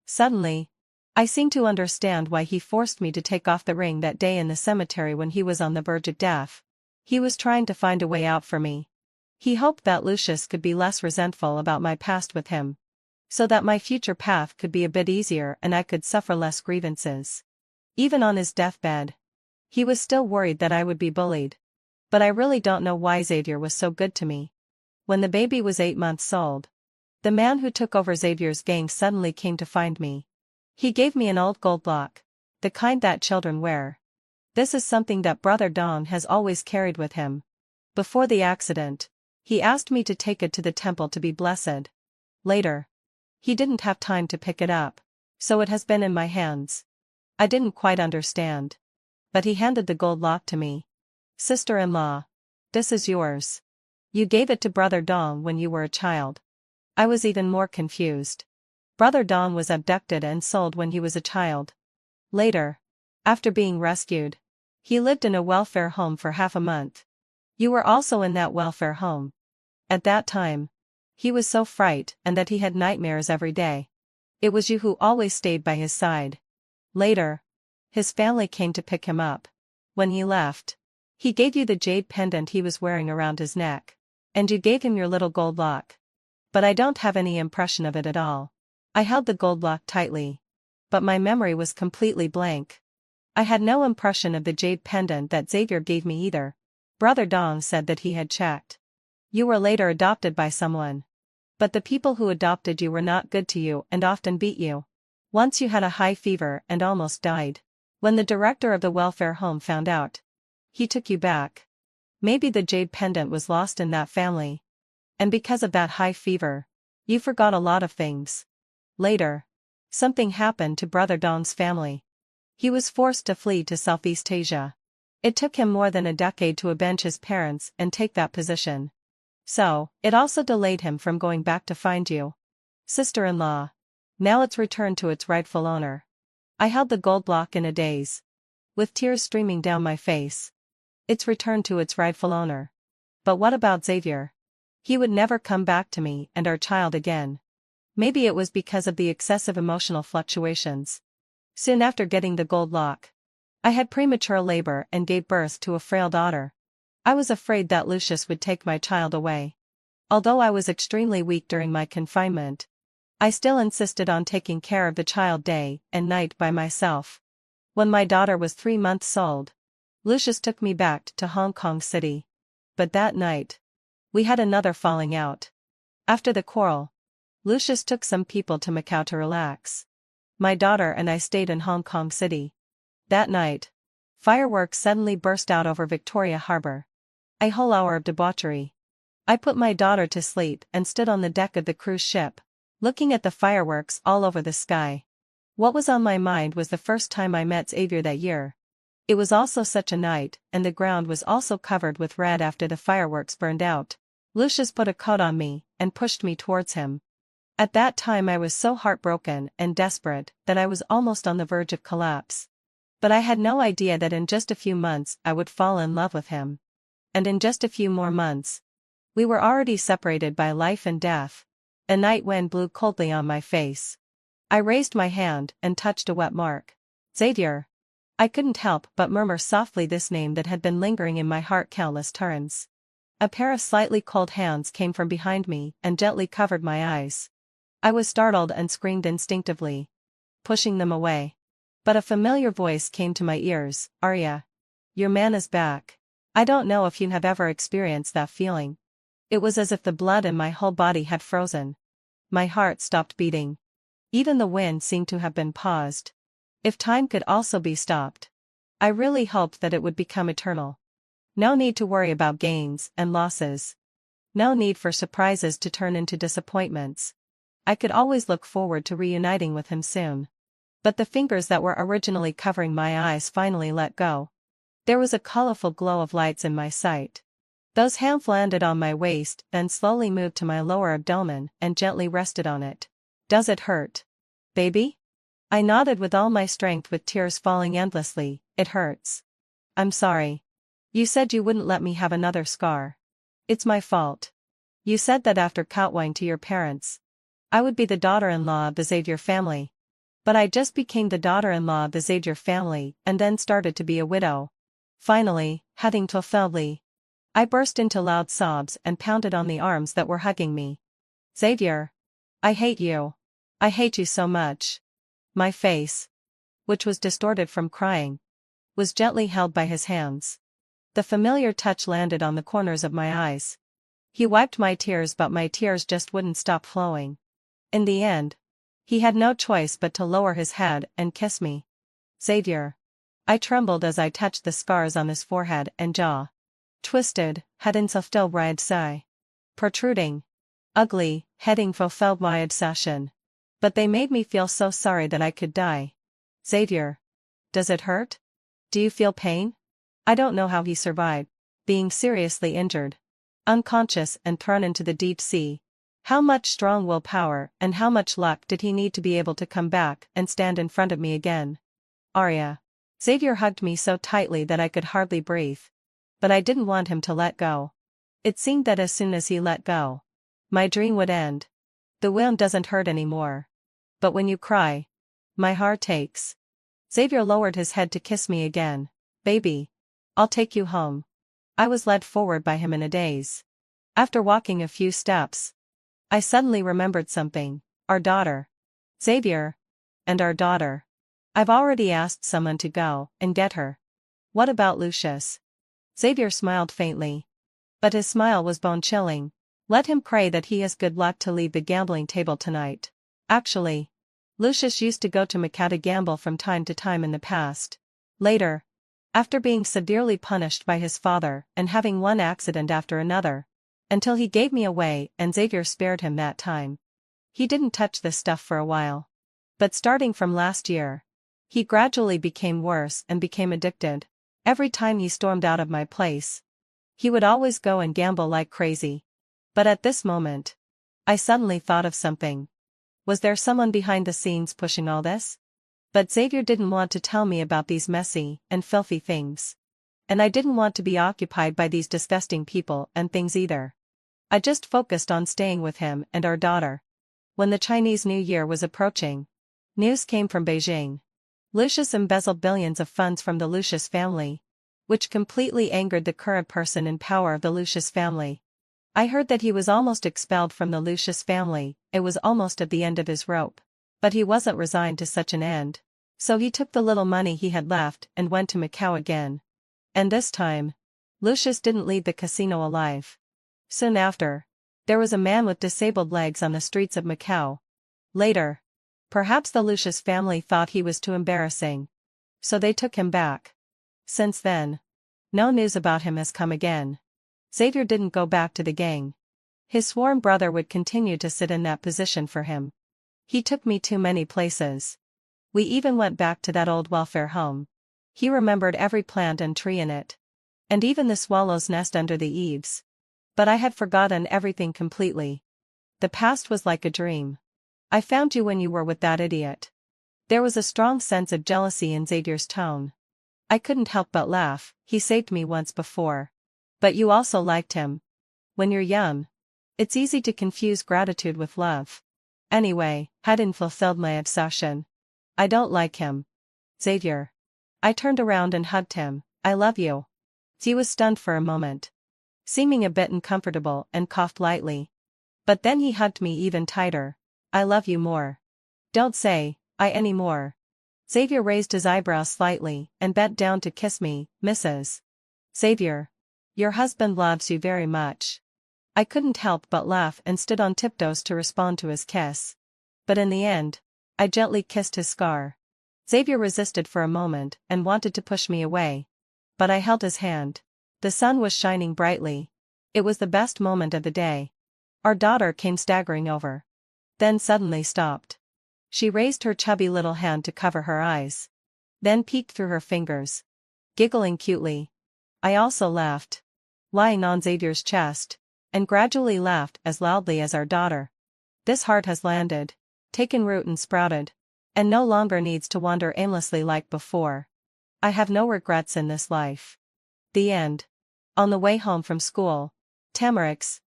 [SPEAKER 1] Suddenly, I seemed to understand why he forced me to take off the ring that day in the cemetery when he was on the verge of death. He was trying to find a way out for me. He hoped that Lucius could be less resentful about my past with him, so that my future path could be a bit easier and I could suffer less grievances. Even on his deathbed, he was still worried that I would be bullied. But I really don't know why Xavier was so good to me. When the baby was 8 months old, the man who took over Xavier's gang suddenly came to find me. He gave me an old gold lock, the kind that children wear. This is something that Brother Dong has always carried with him. Before the accident, he asked me to take it to the temple to be blessed. Later, he didn't have time to pick it up, so it has been in my hands. I didn't quite understand, but he handed the gold lock to me. Sister-in-law, this is yours. You gave it to Brother Dong when you were a child. I was even more confused. Brother Dong was abducted and sold when he was a child. Later, after being rescued, he lived in a welfare home for half a month. You were also in that welfare home. At that time, he was so frightened that he had nightmares every day. It was you who always stayed by his side. Later, his family came to pick him up. When he left, he gave you the jade pendant he was wearing around his neck, and you gave him your little gold lock. But I don't have any impression of it at all. I held the gold lock tightly, but my memory was completely blank. I had no impression of the jade pendant that Xavier gave me either. Brother Dong said that he had checked. You were later adopted by someone. But the people who adopted you were not good to you and often beat you. Once you had a high fever and almost died. When the director of the welfare home found out, he took you back. Maybe the jade pendant was lost in that family. And because of that high fever, you forgot a lot of things. Later, something happened to Brother Dong's family. He was forced to flee to Southeast Asia. It took him more than a decade to avenge his parents and take that position. So, it also delayed him from going back to find you. Sister-in-law. Now it's returned to its rightful owner. I held the gold lock in a daze, with tears streaming down my face. It's returned to its rightful owner. But what about Xavier? He would never come back to me and our child again. Maybe it was because of the excessive emotional fluctuations. Soon after getting the gold lock, I had premature labor and gave birth to a frail daughter. I was afraid that Lucius would take my child away. Although I was extremely weak during my confinement, I still insisted on taking care of the child day and night by myself. When my daughter was 3 months old, Lucius took me back to Hong Kong City. But that night, we had another falling out. After the quarrel, Lucius took some people to Macau to relax. My daughter and I stayed in Hong Kong City. That night, fireworks suddenly burst out over Victoria Harbor. A whole hour of debauchery. I put my daughter to sleep and stood on the deck of the cruise ship, looking at the fireworks all over the sky. What was on my mind was the first time I met Xavier that year. It was also such a night, and the ground was also covered with red after the fireworks burned out. Lucius put a coat on me and pushed me towards him. At that time I was so heartbroken and desperate that I was almost on the verge of collapse. But I had no idea that in just a few months I would fall in love with him. And in just a few more months, we were already separated by life and death. A night wind blew coldly on my face. I raised my hand and touched a wet mark. Xavier. I couldn't help but murmur softly this name that had been lingering in my heart countless turns. A pair of slightly cold hands came from behind me and gently covered my eyes. I was startled and screamed instinctively, pushing them away. But a familiar voice came to my ears. Arya. Your man is back. I don't know if you have ever experienced that feeling. It was as if the blood in my whole body had frozen. My heart stopped beating. Even the wind seemed to have been paused. If time could also be stopped. I really hoped that it would become eternal. No need to worry about gains and losses. No need for surprises to turn into disappointments. I could always look forward to reuniting with him soon. But the fingers that were originally covering my eyes finally let go. There was a colorful glow of lights in my sight. Those hands landed on my waist, then slowly moved to my lower abdomen and gently rested on it. Does it hurt, baby? I nodded with all my strength with tears falling endlessly. It hurts. I'm sorry. You said you wouldn't let me have another scar. It's my fault. You said that after kowtowing to your parents, I would be the daughter-in-law of the Xavier family. But I just became the daughter-in-law of the Xavier family and then started to be a widow. Finally, heading to Feldley, I burst into loud sobs and pounded on the arms that were hugging me. Xavier. I hate you. I hate you so much. My face, which was distorted from crying, was gently held by his hands. The familiar touch landed on the corners of my eyes. He wiped my tears, but my tears just wouldn't stop flowing. In the end, he had no choice but to lower his head and kiss me. Xavier. I trembled as I touched the scars on his forehead and jaw. Twisted, hadden still red sigh. Protruding. Ugly, heading fulfilled my obsession. But they made me feel so sorry that I could die. Xavier. Does it hurt? Do you feel pain? I don't know how he survived, being seriously injured, unconscious and thrown into the deep sea. How much strong willpower and how much luck did he need to be able to come back and stand in front of me again? Arya. Xavier hugged me so tightly that I could hardly breathe. But I didn't want him to let go. It seemed that as soon as he let go, my dream would end. The wound doesn't hurt anymore. But when you cry, my heart aches. Xavier lowered his head to kiss me again. Baby. I'll take you home. I was led forward by him in a daze. After walking a few steps, I suddenly remembered something. Our daughter. Xavier. And our daughter. I've already asked someone to go and get her. What about Lucius? Xavier smiled faintly. But his smile was bone-chilling. Let him pray that he has good luck to leave the gambling table tonight. Actually, Lucius used to go to Macau to gamble from time to time in the past. Later, after being severely punished by his father and having one accident after another, until he gave me away and Xavier spared him that time. He didn't touch this stuff for a while. But starting from last year, he gradually became worse and became addicted. Every time he stormed out of my place, he would always go and gamble like crazy. But at this moment, I suddenly thought of something. Was there someone behind the scenes pushing all this? But Xavier didn't want to tell me about these messy and filthy things. And I didn't want to be occupied by these disgusting people and things either. I just focused on staying with him and our daughter. When the Chinese New Year was approaching, news came from Beijing. Lucius embezzled billions of funds from the Lucius family, which completely angered the current person in power of the Lucius family. I heard that he was almost expelled from the Lucius family. It was almost at the end of his rope. But he wasn't resigned to such an end. So he took the little money he had left and went to Macau again. And this time, Lucius didn't leave the casino alive. Soon after, there was a man with disabled legs on the streets of Macau. Later, perhaps the Lucius family thought he was too embarrassing. So they took him back. Since then, no news about him has come again. Xavier didn't go back to the gang. His sworn brother would continue to sit in that position for him. He took me too many places. We even went back to that old welfare home. He remembered every plant and tree in it. And even the swallow's nest under the eaves. But I had forgotten everything completely. The past was like a dream. I found you when you were with that idiot. There was a strong sense of jealousy in Xavier's tone. I couldn't help but laugh. He saved me once before. But you also liked him. When you're young, it's easy to confuse gratitude with love. Anyway, hadn't fulfilled my obsession. I don't like him. Xavier. I turned around and hugged him. I love you. He was stunned for a moment, seeming a bit uncomfortable, and coughed lightly. But then he hugged me even tighter. I love you more. Don't say I anymore. Xavier raised his eyebrows slightly and bent down to kiss me. Mrs. Xavier. Your husband loves you very much. I couldn't help but laugh and stood on tiptoes to respond to his kiss. But in the end, I gently kissed his scar. Xavier resisted for a moment and wanted to push me away. But I held his hand. The sun was shining brightly. It was the best moment of the day. Our daughter came staggering over. Then suddenly stopped. She raised her chubby little hand to cover her eyes. Then peeked through her fingers, giggling cutely. I also laughed, lying on Xavier's chest, and gradually laughed as loudly as our daughter. This heart has landed, taken root and sprouted, and no longer needs to wander aimlessly like before. I have no regrets in this life. The end. On the way home from school, Tamarix,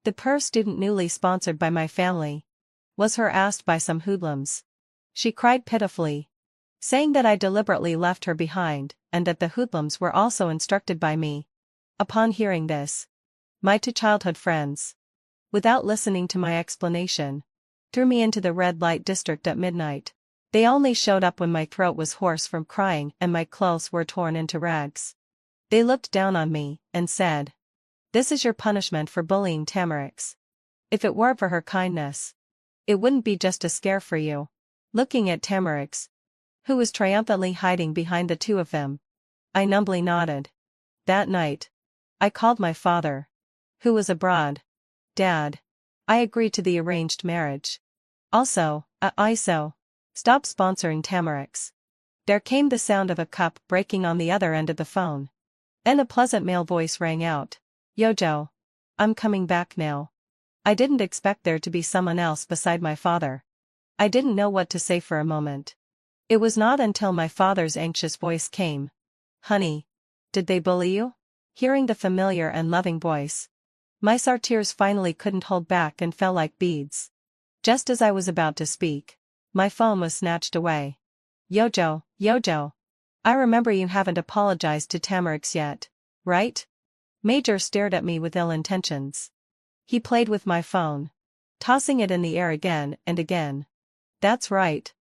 [SPEAKER 1] the PER student newly sponsored by my family, was harassed by some hoodlums. She cried pitifully, saying that I deliberately left her behind and that the hoodlums were also instructed by me. Upon hearing this, my two childhood friends, without listening to my explanation, threw me into the red light district at midnight. They only showed up when my throat was hoarse from crying and my clothes were torn into rags. They looked down on me and said, "This is your punishment for bullying Tamarix. If it weren't for her kindness, it wouldn't be just a scare for you." Looking at Tamarix, who was triumphantly hiding behind the two of them, I numbly nodded. That night, I called my father, who was abroad. "Dad, I agreed to the arranged marriage. Also, stop sponsoring Tamarix." There came the sound of a cup breaking on the other end of the phone. Then a pleasant male voice rang out. "Yojo. I'm coming back now." I didn't expect there to be someone else beside my father. I didn't know what to say for a moment. It was not until my father's anxious voice came. "Honey. Did they bully you?" Hearing the familiar and loving voice, my tears finally couldn't hold back and fell like beads. Just as I was about to speak, my phone was snatched away. Yojo. I remember you haven't apologized to Tamarix yet, right?" Major stared at me with ill intentions. He played with my phone, tossing it in the air again and again. "That's right.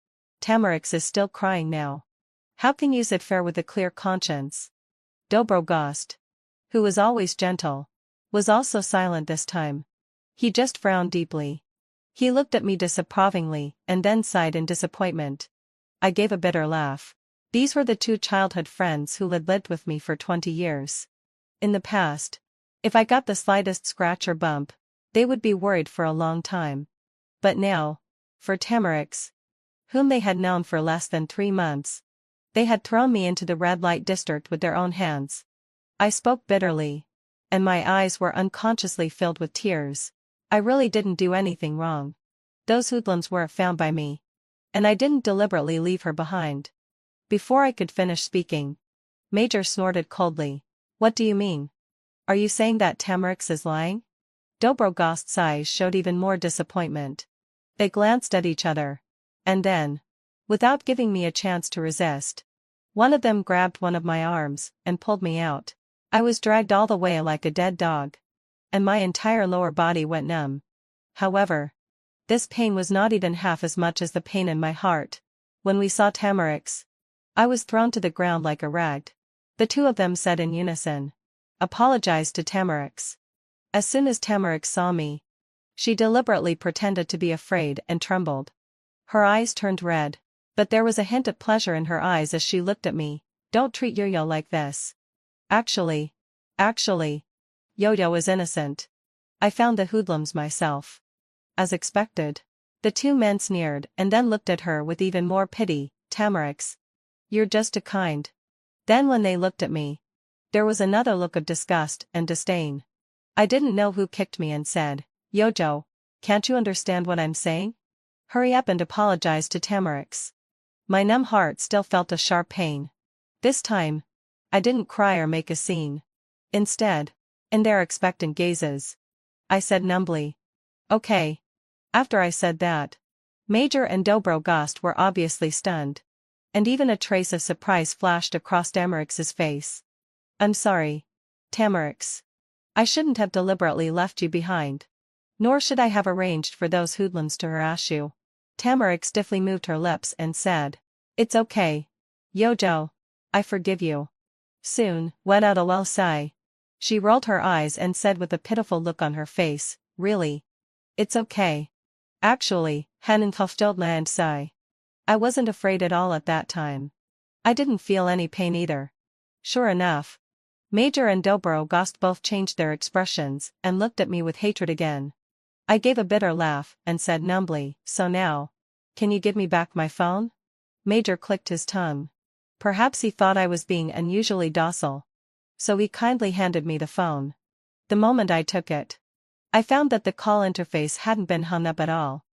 [SPEAKER 1] Tamarix is still crying now. How can you sit fair with a clear conscience?" Dobrogost, who was always gentle, was also silent this time. He just frowned deeply. He looked at me disapprovingly and then sighed in disappointment. I gave a bitter laugh. These were the two childhood friends who had lived with me for 20 years. In the past, if I got the slightest scratch or bump, they would be worried for a long time. But now, for Tamarix, whom they had known for less than 3 months, they had thrown me into the red light district with their own hands. I spoke bitterly, and my eyes were unconsciously filled with tears. I really didn't do anything wrong. Those hoodlums weren't found by me. And I didn't deliberately leave her behind. Before I could finish speaking, Major snorted coldly. "What do you mean? Are you saying that Tamarix is lying?" Dobrogost's eyes showed even more disappointment. They glanced at each other. And then, without giving me a chance to resist, one of them grabbed one of my arms and pulled me out. I was dragged all the way like a dead dog, and my entire lower body went numb. However, this pain was not even half as much as the pain in my heart. When we saw Tamarix, I was thrown to the ground like a rag. The two of them said in unison, "Apologize to Tamarix." As soon as Tamarix saw me, she deliberately pretended to be afraid and trembled. Her eyes turned red, but there was a hint of pleasure in her eyes as she looked at me. "Don't treat Yo-Yo like this. Actually, Yo-Yo is innocent. I found the hoodlums myself." As expected, the two men sneered and then looked at her with even more pity. "Tamarix, you're just too kind." Then when they looked at me, there was another look of disgust and disdain. I didn't know who kicked me and said, "Yojo, can't you understand what I'm saying? Hurry up and apologize to Tamarix." My numb heart still felt a sharp pain. This time, I didn't cry or make a scene. Instead, in their expectant gazes, I said numbly, "Okay." After I said that, Major and Dobrogost were obviously stunned. And even a trace of surprise flashed across Tamarix's face. "I'm sorry, Tamarix. I shouldn't have deliberately left you behind. Nor should I have arranged for those hoodlums to harass you." Tamarix stiffly moved her lips and said, "It's okay. Yojo. I forgive you." Soon, let out a low sigh. She rolled her eyes and said with a pitiful look on her face, "Really? It's okay. Actually, Hanan Koftoldland sigh. I wasn't afraid at all at that time. I didn't feel any pain either." Sure enough, Major and Dobrogost both changed their expressions and looked at me with hatred again. I gave a bitter laugh and said numbly, "So now, can you give me back my phone?" Major clicked his tongue. Perhaps he thought I was being unusually docile. So he kindly handed me the phone. The moment I took it, I found that the call interface hadn't been hung up at all.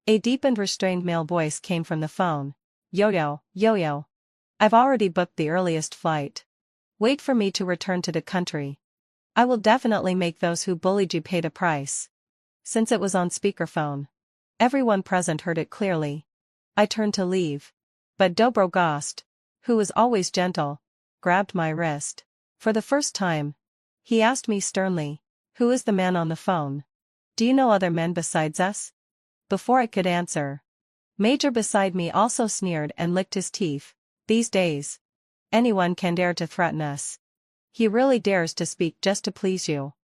[SPEAKER 1] A deep and restrained male voice came from the phone. "Yo-yo, yo-yo. I've already booked the earliest flight. Wait for me to return to the country. I will definitely make those who bullied you pay the price." Since it was on speakerphone, everyone present heard it clearly. I turned to leave. But Dobrogost, who was always gentle, grabbed my wrist. For the first time, he asked me sternly, "Who is the man on the phone? Do you know other men besides us?" Before I could answer, Major beside me also sneered and licked his teeth. "These days, anyone can dare to threaten us. He really dares to speak just to please you."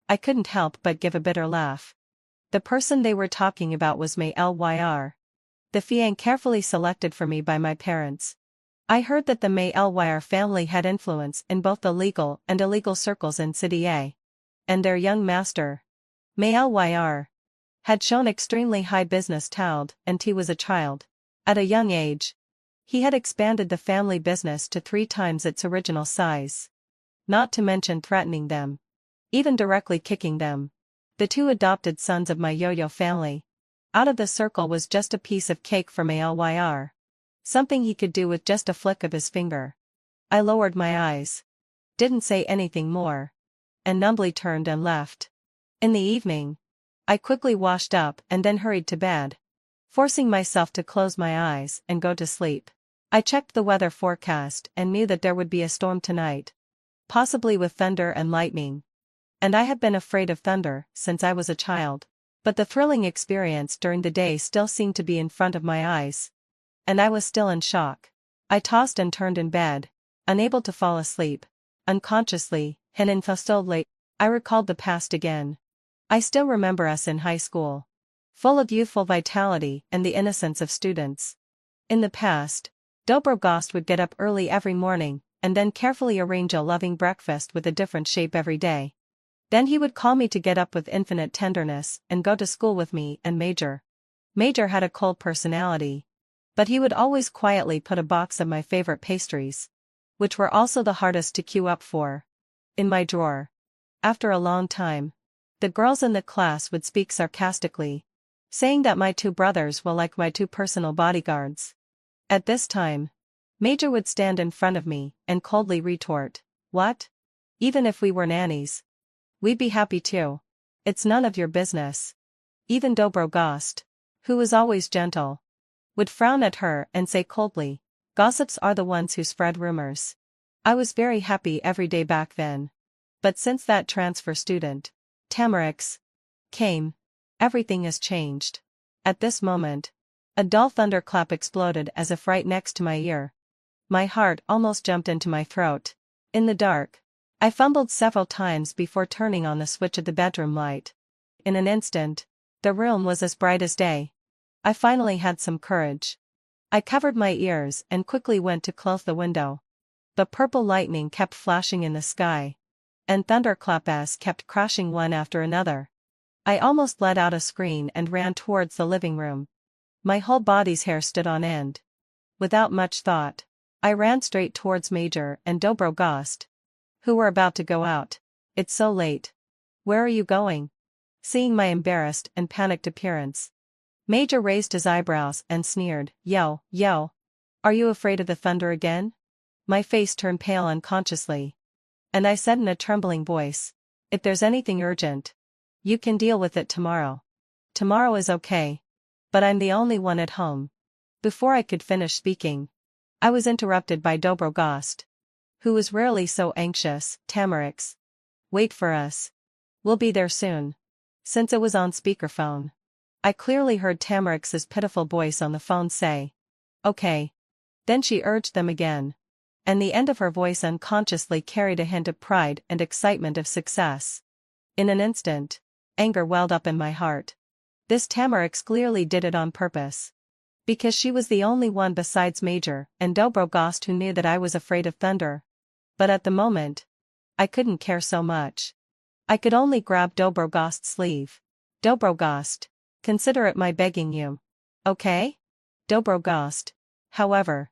[SPEAKER 1] I couldn't help but give a bitter laugh. The person they were talking about was May Lyr. The fiancé carefully selected for me by my parents. I heard that the May Lyr family had influence in both the legal and illegal circles in City A. And their young master, May Lyr, had shown extremely high business talent and he was a child. At a young age, he had expanded the family business to 3 times its original size. Not to mention threatening them. Even directly kicking them. The 2 adopted sons of my yo-yo family. Out of the circle was just a piece of cake for May Lyr. Something he could do with just a flick of his finger. I lowered my eyes. Didn't say anything more. And numbly turned and left. In the evening, I quickly washed up and then hurried to bed, forcing myself to close my eyes and go to sleep. I checked the weather forecast and knew that there would be a storm tonight. Possibly with thunder and lightning. And I had been afraid of thunder since I was a child. But the thrilling experience during the day still seemed to be in front of my eyes. And I was still in shock. I tossed and turned in bed, unable to fall asleep. Unconsciously, I recalled the past again. I still remember us in high school. Full of youthful vitality and the innocence of students. In the past, Dobrogost would get up early every morning, and then carefully arrange a loving breakfast with a different shape every day. Then he would call me to get up with infinite tenderness and go to school with me and Major. Major had a cold personality. But he would always quietly put a box of my favorite pastries, which were also the hardest to queue up for, in my drawer. After a long time, the girls in the class would speak sarcastically, saying that my 2 brothers were like my 2 personal bodyguards. At this time, Major would stand in front of me and coldly retort, "What? Even if we were nannies, we'd be happy too. It's none of your business." Even Dobrogost, who was always gentle, would frown at her and say coldly, "Gossips are the ones who spread rumors." I was very happy every day back then. But since that transfer student, Tamarix, came, everything has changed. At this moment, a dull thunderclap exploded as if right next to my ear. My heart almost jumped into my throat. In the dark, I fumbled several times before turning on the switch of the bedroom light. In an instant, the room was as bright as day. I finally had some courage. I covered my ears and quickly went to close the window. But purple lightning kept flashing in the sky. And thunderclaps kept crashing one after another. I almost let out a scream and ran towards the living room. My whole body's hair stood on end. Without much thought, I ran straight towards Major and Dobrogost, who were about to go out. "It's so late. Where are you going?" Seeing my embarrassed and panicked appearance, Major raised his eyebrows and sneered, "Yo, yo. Are you afraid of the thunder again? My face turned pale unconsciously. And I said in a trembling voice, if there's anything urgent, you can deal with it tomorrow. Tomorrow is okay. But I'm the only one at home. Before I could finish speaking, I was interrupted by Dobrogost, who was rarely so anxious. Tamarix. Wait for us. We'll be there soon. Since it was on speakerphone, I clearly heard Tamarix's pitiful voice on the phone say, okay. Then she urged them again. And the end of her voice unconsciously carried a hint of pride and excitement of success. In an instant, anger welled up in my heart. This Tamarix clearly did it on purpose. Because she was the only one besides Major and Dobrogost who knew that I was afraid of thunder. But at the moment, I couldn't care so much. I could only grab Dobrogost's sleeve. Dobrogost, consider it my begging you. Okay? Dobrogost, however,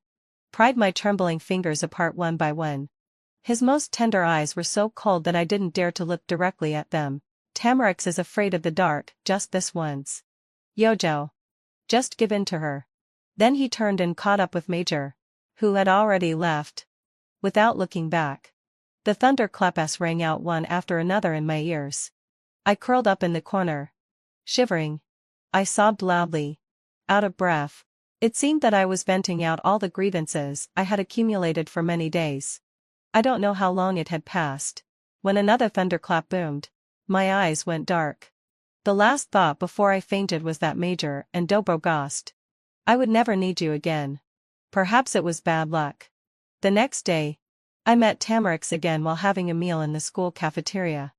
[SPEAKER 1] pried my trembling fingers apart one by one. His most tender eyes were so cold that I didn't dare to look directly at them. Tamarix is afraid of the dark, just this once. Yojo. Just give in to her. Then he turned and caught up with Major, who had already left. Without looking back, the thunderclaps rang out one after another in my ears. I curled up in the corner, shivering. I sobbed loudly, out of breath. It seemed that I was venting out all the grievances I had accumulated for many days. I don't know how long it had passed. When another thunderclap boomed, my eyes went dark. The last thought before I fainted was that Major and Dobrogost. I would never need you again. Perhaps it was bad luck. The next day, I met Tamarix again while having a meal in the school cafeteria.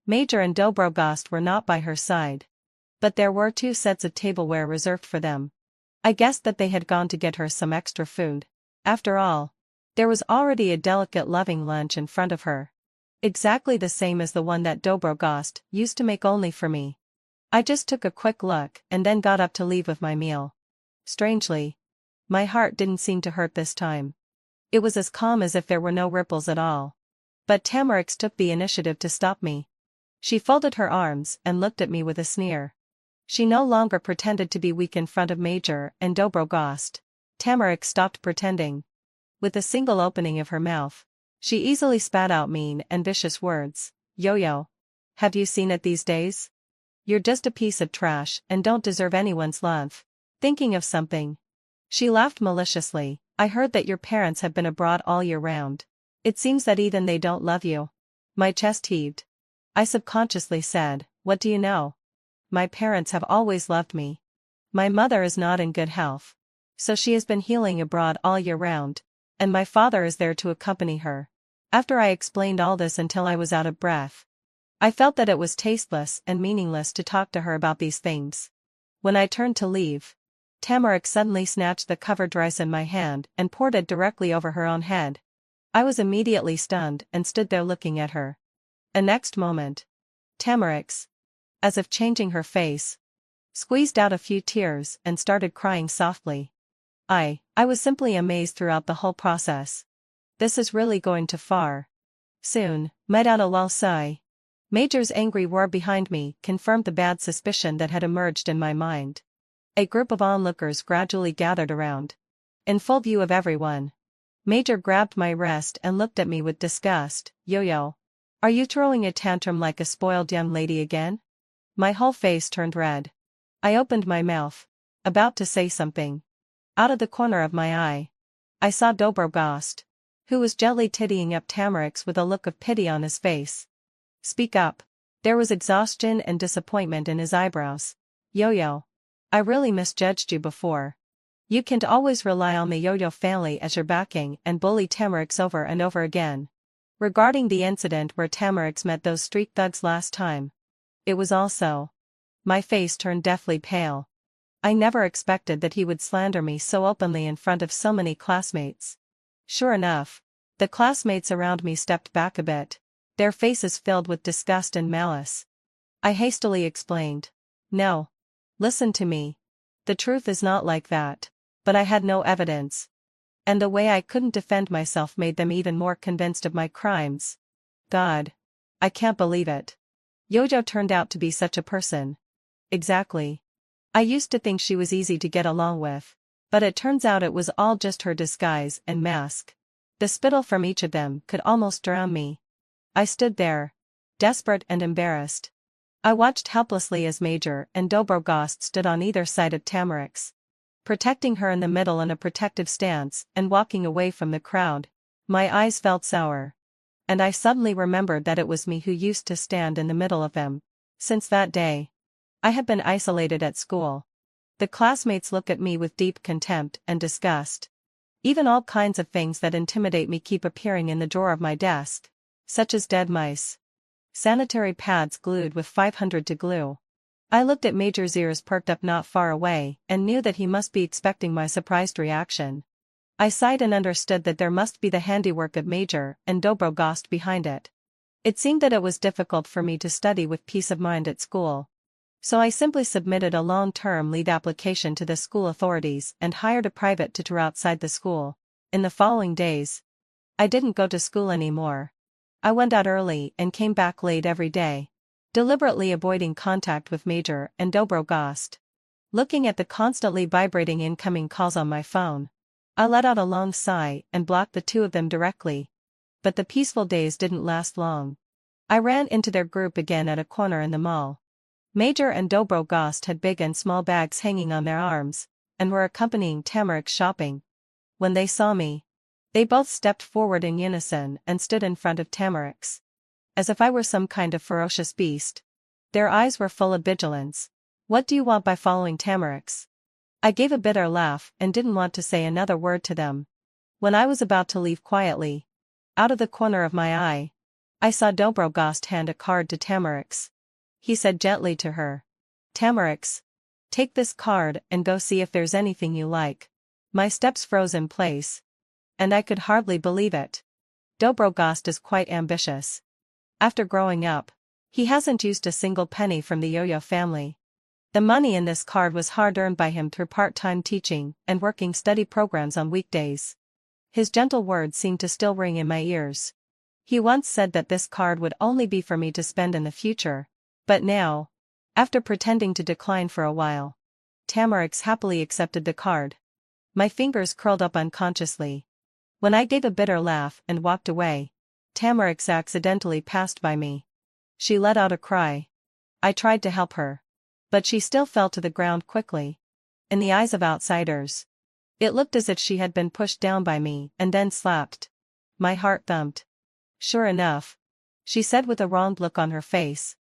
[SPEAKER 1] Major and Dobrogost were not by her side. But there were 2 sets of tableware reserved for them. I guessed that they had gone to get her some extra food. After all, there was already a delicate loving lunch in front of her. Exactly the same as the one that Dobrogost used to make only for me. I just took a quick look and then got up to leave with my meal. Strangely, my heart didn't seem to hurt this time. It was as calm as if there were no ripples at all. But Tamarix took the initiative to stop me. She folded her arms and looked at me with a sneer. She no longer pretended to be weak in front of Major and Dobrogost. Tamarix stopped pretending. With a single opening of her mouth, she easily spat out mean and vicious words. Yo-yo. Have you seen it these days? You're just a piece of trash and don't deserve anyone's love. Thinking of something. She laughed maliciously. I heard that your parents have been abroad all year round. It seems that even they don't love you. My chest heaved. I subconsciously said, what do you know? My parents have always loved me. My mother is not in good health, so she has been healing abroad all year round, and my father is there to accompany her. After I explained all this until I was out of breath, I felt that it was tasteless and meaningless to talk to her about these things. When I turned to leave, Tamarix suddenly snatched the covered rice in my hand and poured it directly over her own head. I was immediately stunned and stood there looking at her. The next moment, Tamarix, as if changing her face, squeezed out a few tears and started crying softly. I was simply amazed throughout the whole process. This is really going too far. Soon, Medana Lalsai. Major's angry roar behind me confirmed the bad suspicion that had emerged in my mind. A group of onlookers gradually gathered around. In full view of everyone, Major grabbed my wrist and looked at me with disgust. Yo-yo. Are you throwing a tantrum like a spoiled young lady again? My whole face turned red. I opened my mouth, about to say something. Out of the corner of my eye, I saw Dobrogost, who was gently tidying up Tamarix with a look of pity on his face. Speak up. There was exhaustion and disappointment in his eyebrows. Yo-yo. I really misjudged you before. You can't always rely on the Yo-yo family as your backing and bully Tamarix over and over again. Regarding the incident where Tamarix met those street thugs last time, it was also. My face turned deathly pale. I never expected that he would slander me so openly in front of so many classmates. Sure enough, the classmates around me stepped back a bit, their faces filled with disgust and malice. I hastily explained. No. Listen to me. The truth is not like that. But I had no evidence. And the way I couldn't defend myself made them even more convinced of my crimes. God. I can't believe it. Yojo turned out to be such a person. Exactly. I used to think she was easy to get along with. But it turns out it was all just her disguise and mask. The spittle from each of them could almost drown me. I stood there, desperate and embarrassed. I watched helplessly as Major and Dobrogost stood on either side of Tamarix, protecting her in the middle in a protective stance and walking away from the crowd. My eyes felt sour. And I suddenly remembered that it was me who used to stand in the middle of them. Since that day, I had been isolated at school. The classmates look at me with deep contempt and disgust. Even all kinds of things that intimidate me keep appearing in the drawer of my desk, such as dead mice. Sanitary pads glued with 500 to glue. I looked at Major's ears perked up not far away and knew that he must be expecting my surprised reaction. I sighed and understood that there must be the handiwork of Major and Dobrogost behind it. It seemed that it was difficult for me to study with peace of mind at school. So I simply submitted a long-term leave application to the school authorities and hired a private tutor outside the school. In the following days, I didn't go to school anymore. I went out early and came back late every day, deliberately avoiding contact with Major and Dobrogost. Looking at the constantly vibrating incoming calls on my phone, I let out a long sigh and blocked the two of them directly. But the peaceful days didn't last long. I ran into their group again at a corner in the mall. Major and Dobrogost had big and small bags hanging on their arms, and were accompanying Tamarix shopping. When they saw me, they both stepped forward in unison and stood in front of Tamarix, as if I were some kind of ferocious beast. Their eyes were full of vigilance. "What do you want by following Tamarix?" I gave a bitter laugh and didn't want to say another word to them. When I was about to leave quietly, out of the corner of my eye, I saw Dobrogost hand a card to Tamarix. He said gently to her, "Tamarix, take this card and go see if there's anything you like." My steps froze in place. And I could hardly believe it. Dobrogost is quite ambitious. After growing up, he hasn't used a single penny from the Yo-Yo family. The money in this card was hard-earned by him through part-time teaching and working study programs on weekdays. His gentle words seemed to still ring in my ears. He once said that this card would only be for me to spend in the future, but now, after pretending to decline for a while, Tamarix happily accepted the card. My fingers curled up unconsciously. When I gave a bitter laugh and walked away, Tamarix accidentally passed by me. She let out a cry. I tried to help her, but she still fell to the ground quickly. In the eyes of outsiders, it looked as if she had been pushed down by me and then slapped. My heart thumped. "Sure enough," she said with a wronged look on her face.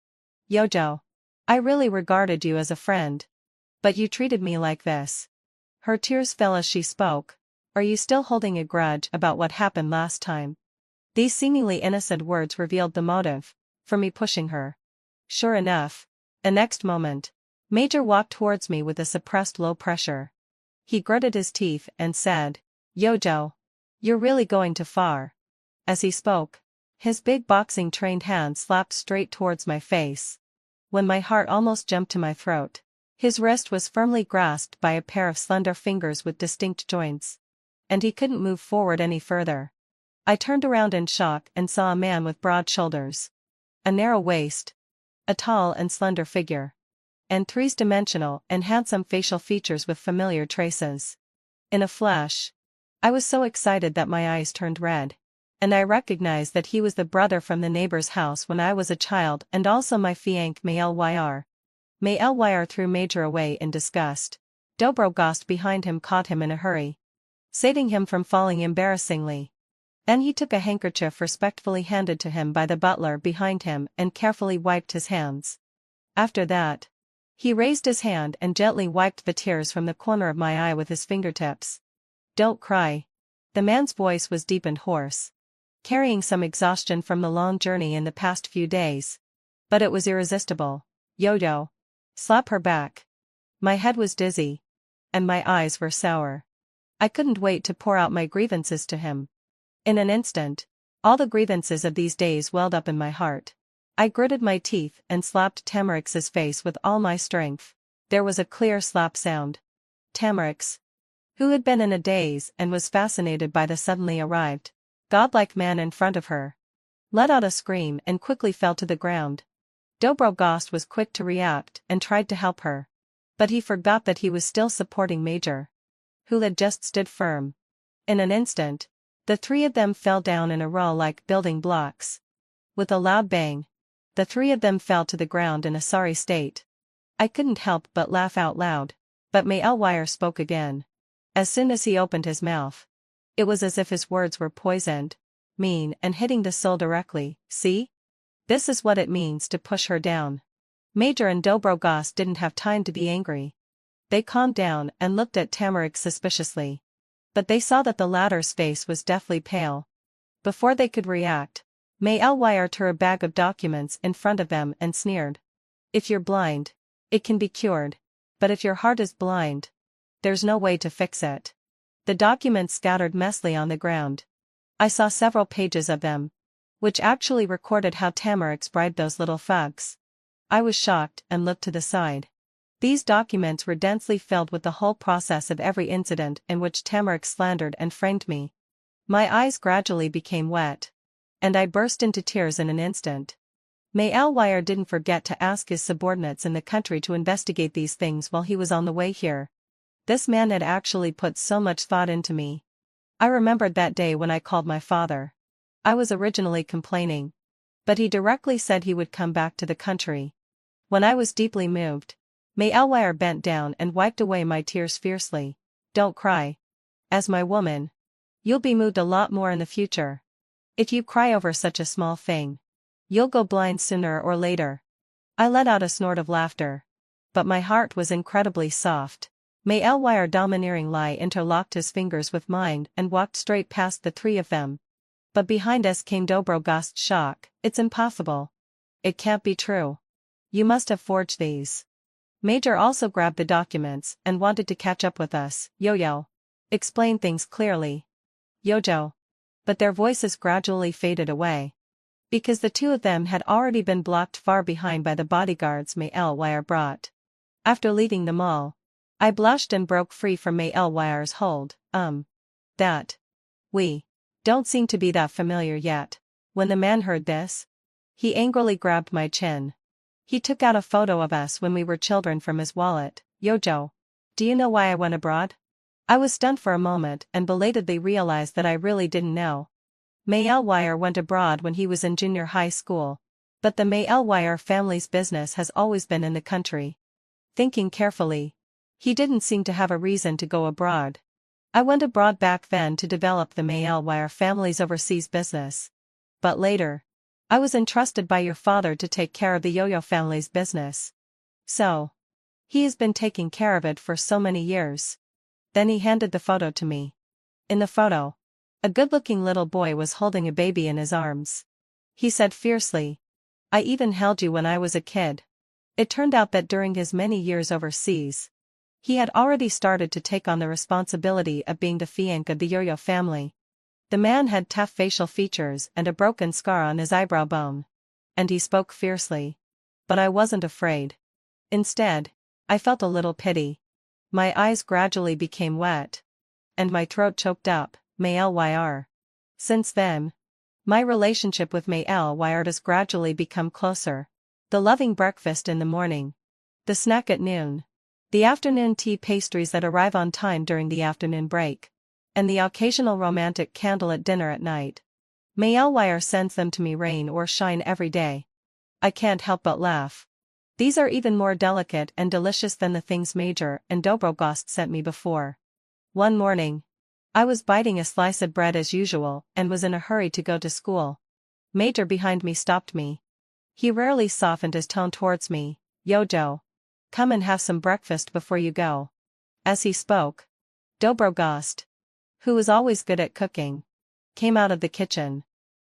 [SPEAKER 1] "Yojo, I really regarded you as a friend. But you treated me like this." Her tears fell as she spoke. "Are you still holding a grudge about what happened last time?" These seemingly innocent words revealed the motive for me pushing her. Sure enough, the next moment, Major walked towards me with a suppressed low pressure. He gritted his teeth and said, "Yojo, you're really going too far." As he spoke, his big boxing-trained hand slapped straight towards my face. When my heart almost jumped to my throat, his wrist was firmly grasped by a pair of slender fingers with distinct joints, and he couldn't move forward any further. I turned around in shock and saw a man with broad shoulders, a narrow waist, a tall and slender figure, and three-dimensional and handsome facial features with familiar traces. In a flash, I was so excited that my eyes turned red, and I recognized that he was the brother from the neighbor's house when I was a child and also my fiancé Maylyr. Maylyr threw Major away in disgust. Dobrogost behind him caught him in a hurry, saving him from falling embarrassingly. Then he took a handkerchief respectfully handed to him by the butler behind him and carefully wiped his hands. After that, he raised his hand and gently wiped the tears from the corner of my eye with his fingertips. "Don't cry." The man's voice was deep and hoarse, carrying some exhaustion from the long journey in the past few days. But it was irresistible. "Yo-Yo, slap her back." My head was dizzy, and my eyes were sour. I couldn't wait to pour out my grievances to him. In an instant, all the grievances of these days welled up in my heart. I gritted my teeth and slapped Tamarix's face with all my strength. There was a clear slap sound. Tamarix, who had been in a daze and was fascinated by the suddenly arrived, godlike man in front of her, let out a scream and quickly fell to the ground. Dobrogost was quick to react and tried to help her, but he forgot that he was still supporting Major. who had just stood firm. In an instant, the three of them fell down in a row like building blocks. With a loud bang, the three of them fell to the ground in a sorry state. I couldn't help but laugh out loud, but May Elwire spoke again. As soon as he opened his mouth, it was as if his words were poisoned, mean and hitting the soul directly. See? This is what it means to push her down. Major and Dobrogost didn't have time to be angry. They calmed down and looked at Tamarack suspiciously. But they saw that the latter's face was deathly pale. Before they could react, May Elwire threw a bag of documents in front of them and sneered. If you're blind, it can be cured, but if your heart is blind, there's no way to fix it. The documents scattered messily on the ground. I saw several pages of them, which actually recorded how Tamarack bribed those little thugs. I was shocked and looked to the side. These documents were densely filled with the whole process of every incident in which Tamarack slandered and framed me. My eyes gradually became wet, and I burst into tears in an instant. May Elwire didn't forget to ask his subordinates in the country to investigate these things while he was on the way here. This man had actually put so much thought into me. I remembered that day when I called my father. I was originally complaining, but he directly said he would come back to the country. When I was deeply moved, May Elwire bent down and wiped away my tears fiercely. Don't cry. As my woman, you'll be moved a lot more in the future. If you cry over such a small thing, you'll go blind sooner or later. I let out a snort of laughter. But my heart was incredibly soft. May Elwire domineeringly interlocked his fingers with mine and walked straight past the three of them. But behind us came Dobrogost's shock. It's impossible. It can't be true. You must have forged these. Major also grabbed the documents and wanted to catch up with us. Yo-yo. Explain things clearly. Yojo. But their voices gradually faded away. Because the two of them had already been blocked far behind by the bodyguards May Elwire brought. After leaving the mall, I blushed and broke free from May Elwire's hold. That. We don't seem to be that familiar yet. When the man heard this, he angrily grabbed my chin. He took out a photo of us when we were children from his wallet. Yojo. Do you know why I went abroad? I was stunned for a moment and belatedly realized that I really didn't know. May Elwire went abroad when he was in junior high school, but the May Elwire family's business has always been in the country. Thinking carefully, he didn't seem to have a reason to go abroad. I went abroad back then to develop the May Elwire family's overseas business. But later, I was entrusted by your father to take care of the Yo-Yo family's business. So, he has been taking care of it for so many years. Then he handed the photo to me. In the photo, a good-looking little boy was holding a baby in his arms. He said fiercely, I even held you when I was a kid. It turned out that during his many years overseas, he had already started to take on the responsibility of being the fiancé of the Yo-Yo family. The man had tough facial features and a broken scar on his eyebrow bone. And he spoke fiercely. But I wasn't afraid. Instead, I felt a little pity. My eyes gradually became wet. And my throat choked up. May Elwire. Since then, my relationship with May Elwire has gradually become closer. The loving breakfast in the morning. The snack at noon. The afternoon tea pastries that arrive on time during the afternoon break. And the occasional romantic candle at dinner at night. May Elwire sends them to me rain or shine every day. I can't help but laugh. These are even more delicate and delicious than the things Major and Dobrogost sent me before. One morning, I was biting a slice of bread as usual and was in a hurry to go to school. Major behind me stopped me. He rarely softened his tone towards me. Yojo. Come and have some breakfast before you go. As he spoke, Dobrogost, who was always good at cooking, came out of the kitchen.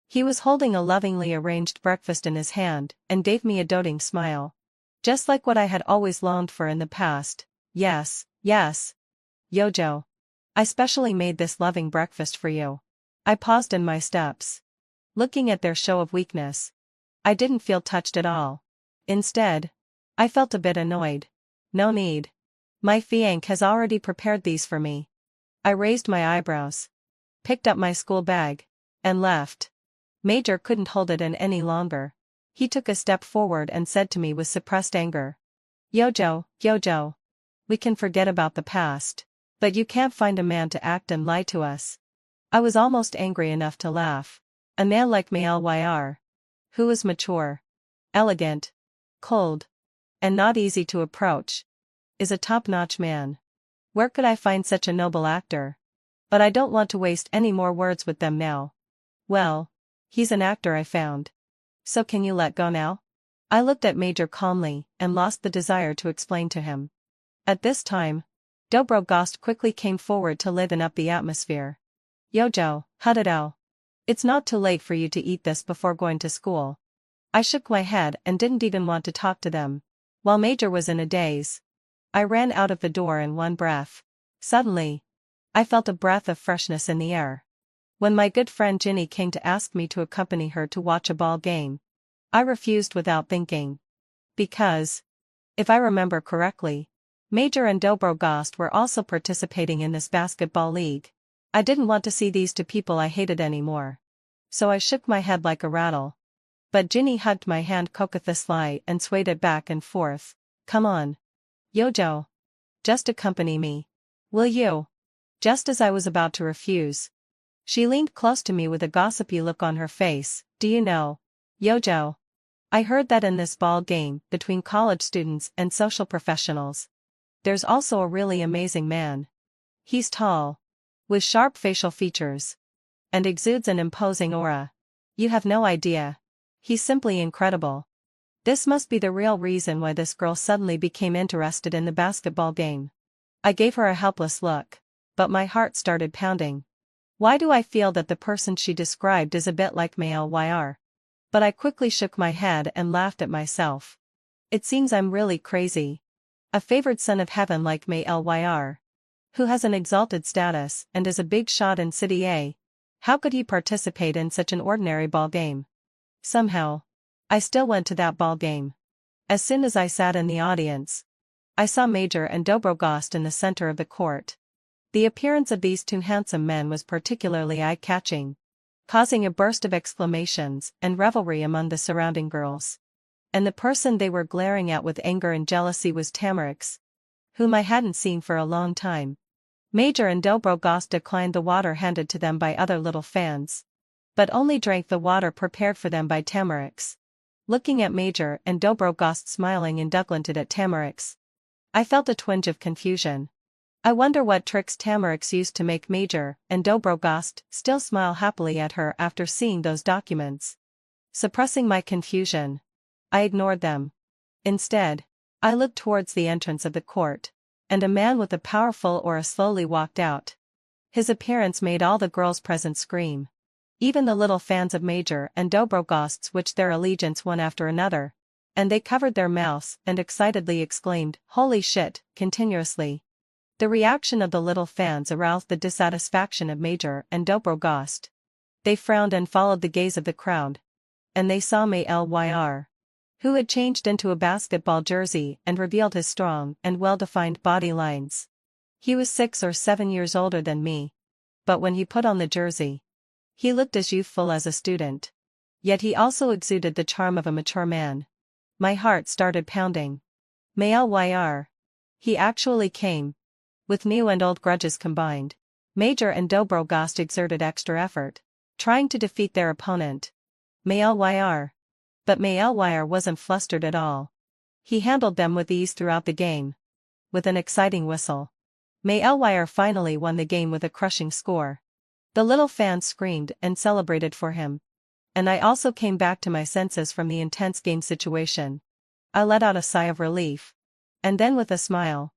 [SPEAKER 1] He was holding a lovingly arranged breakfast in his hand and gave me a doting smile. Just like what I had always longed for in the past. Yes, yes. Yojo. I specially made this loving breakfast for you. I paused in my steps. Looking at their show of weakness, I didn't feel touched at all. Instead, I felt a bit annoyed. No need. My fiancé has already prepared these for me. I raised my eyebrows, picked up my school bag, and left. Major couldn't hold it in any longer. He took a step forward and said to me with suppressed anger. Yojo, Yojo. We can forget about the past. But you can't find a man to act and lie to us. I was almost angry enough to laugh. A man like Malyr, who is mature, elegant, cold, and not easy to approach, is a top-notch man. Where could I find such a noble actor? But I don't want to waste any more words with them now. Well, he's an actor, I found. So can you let go now? I looked at Major calmly and lost the desire to explain to him. At this time, Dobrogost quickly came forward to liven up the atmosphere. Yojo, Hudado. It's not too late for you to eat this before going to school. I shook my head and didn't even want to talk to them. While Major was in a daze, I ran out of the door in one breath. Suddenly, I felt a breath of freshness in the air. When my good friend Ginny came to ask me to accompany her to watch a ball game, I refused without thinking. Because, if I remember correctly, Major and Dobrogost were also participating in this basketball league. I didn't want to see these two people I hated anymore. So I shook my head like a rattle. But Ginny hugged my hand coquettously and swayed it back and forth. Come on, Yojo. Just accompany me. Will you? Just as I was about to refuse, she leaned close to me with a gossipy look on her face. Do you know, Yojo? I heard that in this ball game between college students and social professionals, there's also a really amazing man. He's tall, with sharp facial features, and exudes an imposing aura. You have no idea. He's simply incredible. This must be the real reason why this girl suddenly became interested in the basketball game. I gave her a helpless look, but my heart started pounding. Why do I feel that the person she described is a bit like Malyr? But I quickly shook my head and laughed at myself. It seems I'm really crazy. A favored son of heaven like Malyr, who has an exalted status and is a big shot in City A, how could he participate in such an ordinary ball game? Somehow, I still went to that ball game. As soon as I sat in the audience, I saw Major and Dobrogost in the center of the court. The appearance of these two handsome men was particularly eye-catching, causing a burst of exclamations and revelry among the surrounding girls. And the person they were glaring at with anger and jealousy was Tamarix, whom I hadn't seen for a long time. Major and Dobrogost declined the water handed to them by other little fans, but only drank the water prepared for them by Tamarix. Looking at Major and Dobrogost smiling indulgently at Tamarix, I felt a twinge of confusion. I wonder what tricks Tamarix used to make Major and Dobrogost still smile happily at her after seeing those documents. Suppressing my confusion, I ignored them. Instead, I looked towards the entrance of the court, and a man with a powerful aura slowly walked out. His appearance made all the girls present scream. Even the little fans of Major and Dobrogost switched their allegiance one after another, and they covered their mouths and excitedly exclaimed, "Holy shit," continuously. The reaction of the little fans aroused the dissatisfaction of Major and Dobrogost. They frowned and followed the gaze of the crowd. And they saw Malyr, who had changed into a basketball jersey and revealed his strong and well-defined body lines. He was 6 or 7 years older than me. But when he put on the jersey, he looked as youthful as a student. Yet he also exuded the charm of a mature man. My heart started pounding. Malyr. He actually came. With new and old grudges combined, Major and Dobrogost exerted extra effort, trying to defeat their opponent, Malyr. But Malyr wasn't flustered at all. He handled them with ease throughout the game. With an exciting whistle, Malyr finally won the game with a crushing score. The little fans screamed and celebrated for him. And I also came back to my senses from the intense game situation. I let out a sigh of relief. And then with a smile,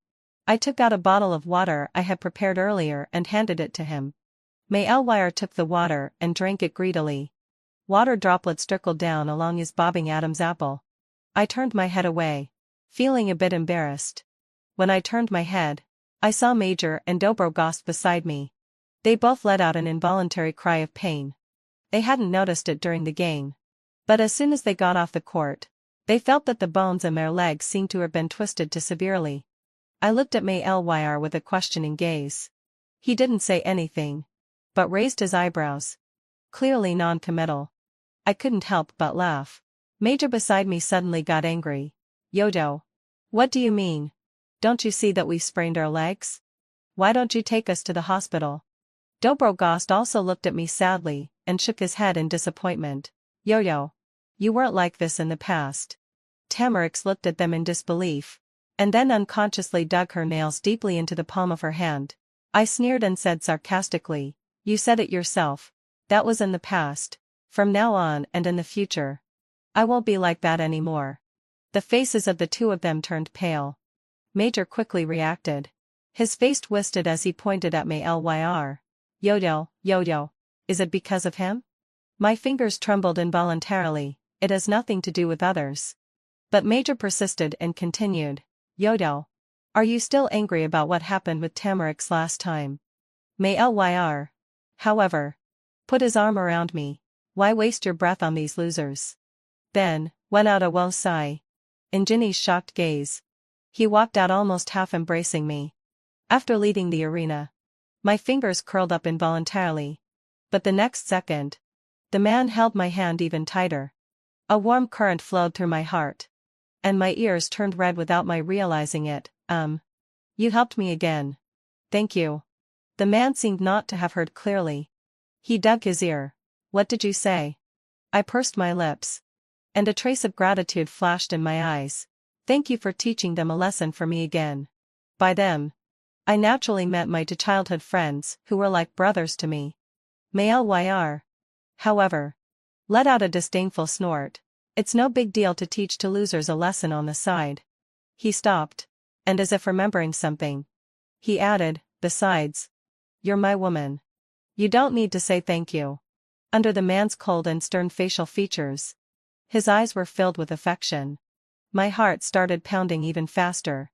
[SPEAKER 1] I took out a bottle of water I had prepared earlier and handed it to him. Malyr took the water and drank it greedily. Water droplets trickled down along his bobbing Adam's apple. I turned my head away, feeling a bit embarrassed. When I turned my head, I saw Major and Dobrogost beside me. They both let out an involuntary cry of pain. They hadn't noticed it during the game. But as soon as they got off the court, they felt that the bones in their legs seemed to have been twisted too severely. I looked at Malyr with a questioning gaze. He didn't say anything, but raised his eyebrows, clearly non-committal. I couldn't help but laugh. Major beside me suddenly got angry. Yojo. What do you mean? Don't you see that we've sprained our legs? Why don't you take us to the hospital? Dobrogost also looked at me sadly, and shook his head in disappointment. Yo-yo. You weren't like this in the past. Tamarix looked at them in disbelief, and then unconsciously dug her nails deeply into the palm of her hand. I sneered and said sarcastically, you said it yourself. That was in the past. From now on and in the future, I won't be like that anymore. The faces of the two of them turned pale. Major quickly reacted. His face twisted as he pointed at Mayr. Yo-yo, yo-yo. Is it because of him? My fingers trembled involuntarily. It has nothing to do with others. But Major persisted and continued. Yo-yo. Are you still angry about what happened with Tamarix last time? Mayr, however, put his arm around me. Why waste your breath on these losers? Then, went out a low sigh. In Ginny's shocked gaze, he walked out almost half embracing me. After leaving the arena, my fingers curled up involuntarily. But the next second, the man held my hand even tighter. A warm current flowed through my heart, and my ears turned red without my realizing it. You helped me again. Thank you. The man seemed not to have heard clearly. He dug his ear. What did you say? I pursed my lips, and a trace of gratitude flashed in my eyes. Thank you for teaching them a lesson for me again. By them, I naturally meant my two childhood friends, who were like brothers to me. Mayr, however, let out a disdainful snort. It's no big deal to teach to losers a lesson on the side. He stopped, and as if remembering something, he added, besides, you're my woman. You don't need to say thank you. Under the man's cold and stern facial features, his eyes were filled with affection. My heart started pounding even faster.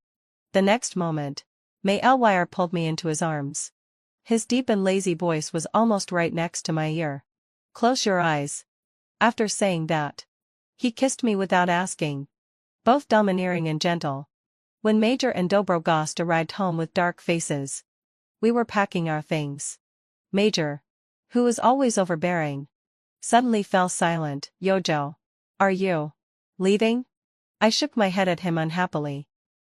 [SPEAKER 1] The next moment, Mayr pulled me into his arms. His deep and lazy voice was almost right next to my ear. Close your eyes. After saying that, he kissed me without asking, both domineering and gentle. When Major and Dobrogost arrived home with dark faces, we were packing our things. Major, who was always overbearing, suddenly fell silent. Yo-yo. Are you leaving? I shook my head at him unhappily.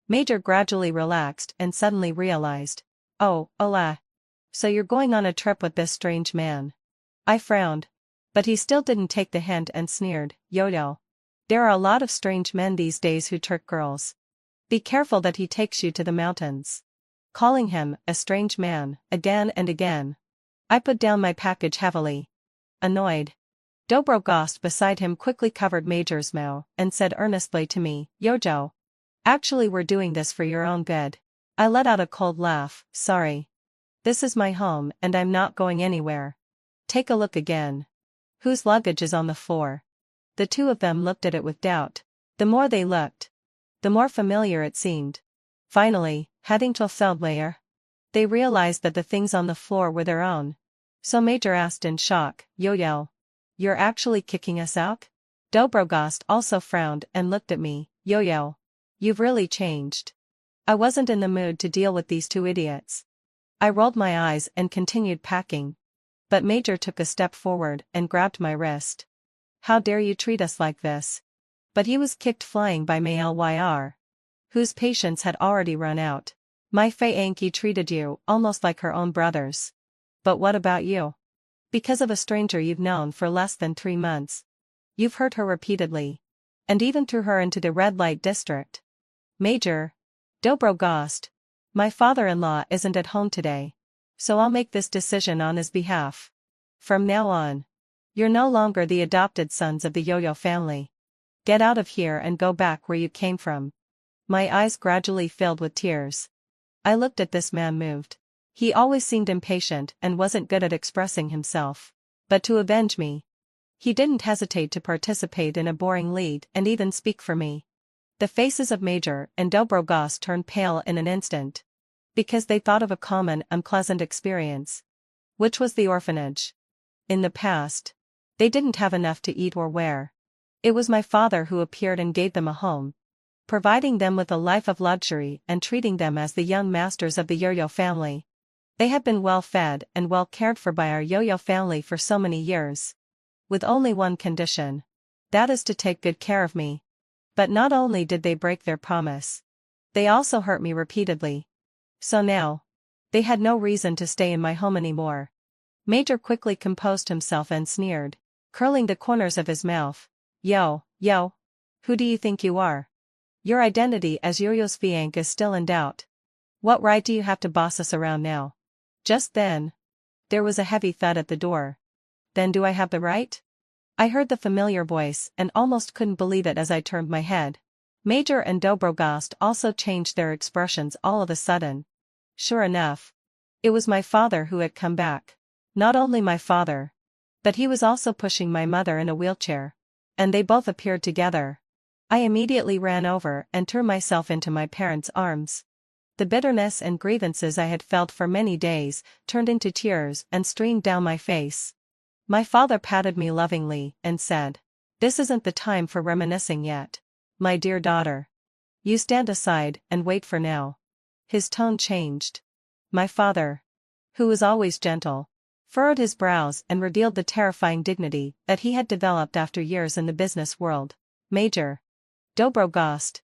[SPEAKER 1] Major gradually relaxed and suddenly realized. Oh, Ola. So you're going on a trip with this strange man. I frowned. But he still didn't take the hint and sneered. Yo-yo. There are a lot of strange men these days who trick girls. Be careful that he takes you to the mountains. Calling him a strange man again and again, I put down my package heavily. Annoyed. Dobrogost beside him quickly covered Major's mouth and said earnestly to me, Yo-yo. Actually we're doing this for your own good. I let out a cold laugh. Sorry. This is my home and I'm not going anywhere. Take a look again. Whose luggage is on the floor? The two of them looked at it with doubt. The more they looked, the more familiar it seemed. Finally, heading to Feldlayer, they realized that the things on the floor were their own. So Major asked in shock, Yo-yo. You're actually kicking us out? Dobrogost also frowned and looked at me. Yo-yo. You've really changed. I wasn't in the mood to deal with these two idiots. I rolled my eyes and continued packing. But Major took a step forward and grabbed my wrist. How dare you treat us like this? But he was kicked flying by Mayr, whose patience had already run out. My Faye treated you almost like her own brothers. But what about you? Because of a stranger you've known for less than 3 months. You've hurt her repeatedly. And even threw her into the red light district. Major. Dobrogost. My father-in-law isn't at home today. So I'll make this decision on his behalf. From now on, you're no longer the adopted sons of the Yo-yo family. Get out of here and go back where you came from. My eyes gradually filled with tears. I looked at this man moved. He always seemed impatient and wasn't good at expressing himself. But to avenge me, he didn't hesitate to participate in a boring lead and even speak for me. The faces of Major and Dobrogost turned pale in an instant. Because they thought of a common unpleasant experience. Which was the orphanage. In the past, they didn't have enough to eat or wear. It was my father who appeared and gave them a home, providing them with a life of luxury and treating them as the young masters of the Yo-yo family. They had been well fed and well cared for by our Yo-yo family for so many years. With only one condition. That is to take good care of me. But not only did they break their promise, they also hurt me repeatedly. So now, They had no reason to stay in my home anymore. Major quickly composed himself and sneered, curling the corners of his mouth. Yo, who do you think you are? Your identity as Yo-Yo Sviank is still in doubt. What right do you have to boss us around now? Just then, there was a heavy thud at the door. Then do I have the right? I heard the familiar voice and almost couldn't believe it as I turned my head. Major and Dobrogost also changed their expressions all of a sudden. Sure enough, it was my father who had come back. Not only my father, but he was also pushing my mother in a wheelchair. And they both appeared together. I immediately ran over and threw myself into my parents' arms. The bitterness and grievances I had felt for many days turned into tears and streamed down my face. My father patted me lovingly and said, "This isn't the time for reminiscing yet, my dear daughter. You stand aside and wait for now." His tone changed. My father, who was always gentle, furrowed his brows and revealed the terrifying dignity that he had developed after years in the business world. "Major Dobrogost,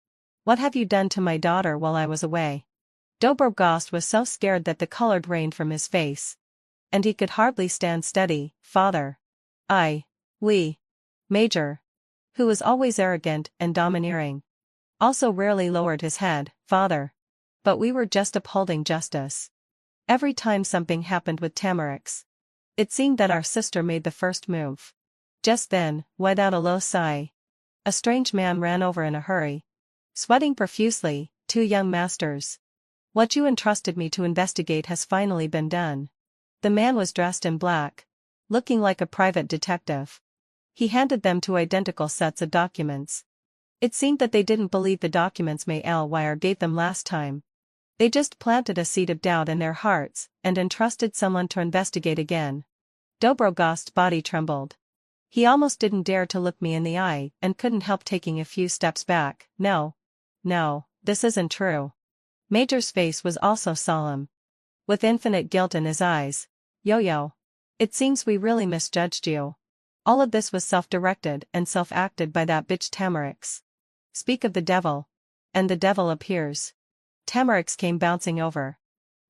[SPEAKER 1] what have you done to my daughter while I was away?" Dobrogost was so scared that the color drained from his face. And he could hardly stand steady. "Father. We. Major, who was always arrogant and domineering, also rarely lowered his head. "Father. But we were just upholding justice. Every time something happened with Tamarix, it seemed that our sister made the first move." Just then, without a low sigh, a strange man ran over in a hurry. Sweating profusely, 2 young masters. What you entrusted me to investigate has finally been done. The man was dressed in black, looking like a private detective. He handed them 2 identical sets of documents. It seemed that they didn't believe the documents Maelwire gave them last time. They just planted a seed of doubt in their hearts and entrusted someone to investigate again. Dobrogost's body trembled. He almost didn't dare to look me in the eye and couldn't help taking a few steps back. No, this isn't true." Major's face was also solemn, with infinite guilt in his eyes. Yo-Yo, it seems we really misjudged you. All of this was self-directed and self-acted by that bitch Tamarix. Speak of the devil, and the devil appears. Tamarix came bouncing over.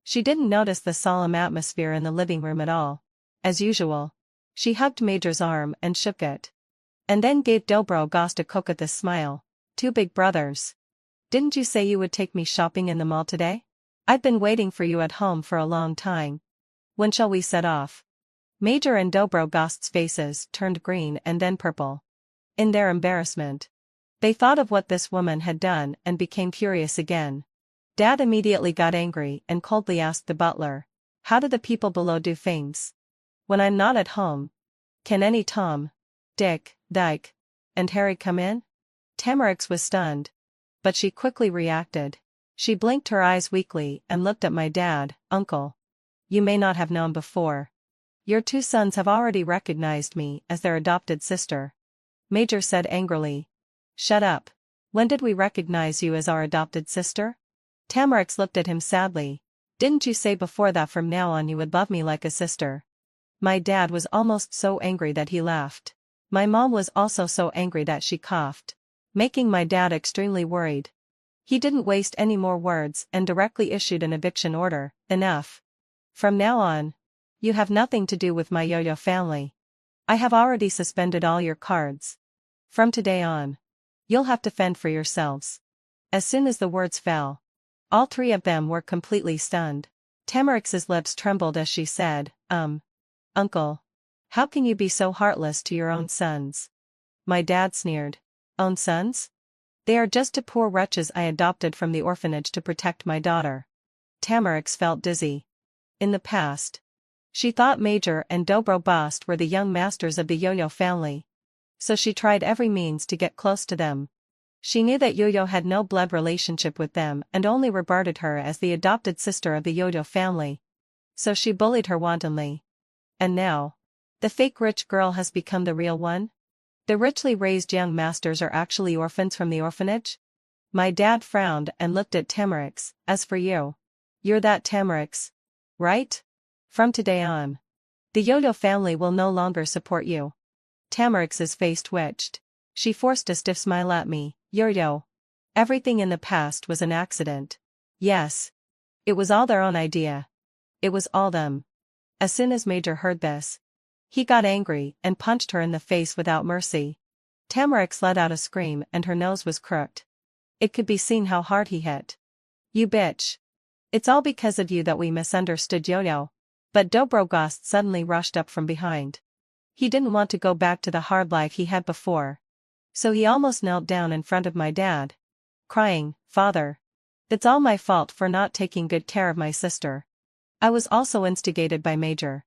[SPEAKER 1] She didn't notice the solemn atmosphere in the living room at all. As usual, she hugged Major's arm and shook it. And then gave Dobrogost a coquettish smile. "2 big brothers. Didn't you say you would take me shopping in the mall today? I've been waiting for you at home for a long time. When shall we set off?" Major and Dobrogost's faces turned green and then purple. In their embarrassment, they thought of what this woman had done and became furious again. Dad immediately got angry and coldly asked the butler, "How do the people below do things when I'm not at home? Can any Tom, Dick, Dyke, and Harry come in?" Tamarix was stunned, but she quickly reacted. She blinked her eyes weakly and looked at my dad. "Uncle, you may not have known before. Your 2 sons have already recognized me as their adopted sister." Major said angrily, "Shut up. When did we recognize you as our adopted sister?" Tamarix looked at him sadly. "Didn't you say before that from now on you would love me like a sister?" My dad was almost so angry that he laughed. My mom was also so angry that she coughed, making my dad extremely worried. He didn't waste any more words and directly issued an eviction order. "Enough. From now on, you have nothing to do with my Yo-Yo family. I have already suspended all your cards. From today on, you'll have to fend for yourselves." As soon as the words fell, all 3 of them were completely stunned. Tamarix's lips trembled as she said, Uncle, how can you be so heartless to your own sons?" My dad sneered. "Own sons? They are just 2 poor wretches I adopted from the orphanage to protect my daughter." Tamarix felt dizzy. In the past, she thought Major and Dobrogost were the young masters of the Yo-Yo family, so she tried every means to get close to them. She knew that Yo-Yo had no blood relationship with them and only regarded her as the adopted sister of the Yo-Yo family. So she bullied her wantonly. And now, the fake rich girl has become the real one? The richly raised young masters are actually orphans from the orphanage? My dad frowned and looked at Tamarix. "As for you, you're that Tamarix, right? From today on, the Yo-Yo family will no longer support you." Tamarix's face twitched. She forced a stiff smile at me. "Yo-Yo, everything in the past was an accident. Yes. It was all their own idea. it was all them. As soon as Major heard this, he got angry and punched her in the face without mercy. Tamarix let out a scream and her nose was crooked. It could be seen how hard he hit. You bitch. It's all because of you that we misunderstood Yo-Yo. But Dobrogost suddenly rushed up from behind. He didn't want to go back to the hard life he had before. So he almost knelt down in front of my dad, crying, "Father. It's all my fault for not taking good care of my sister." I was also instigated by Major.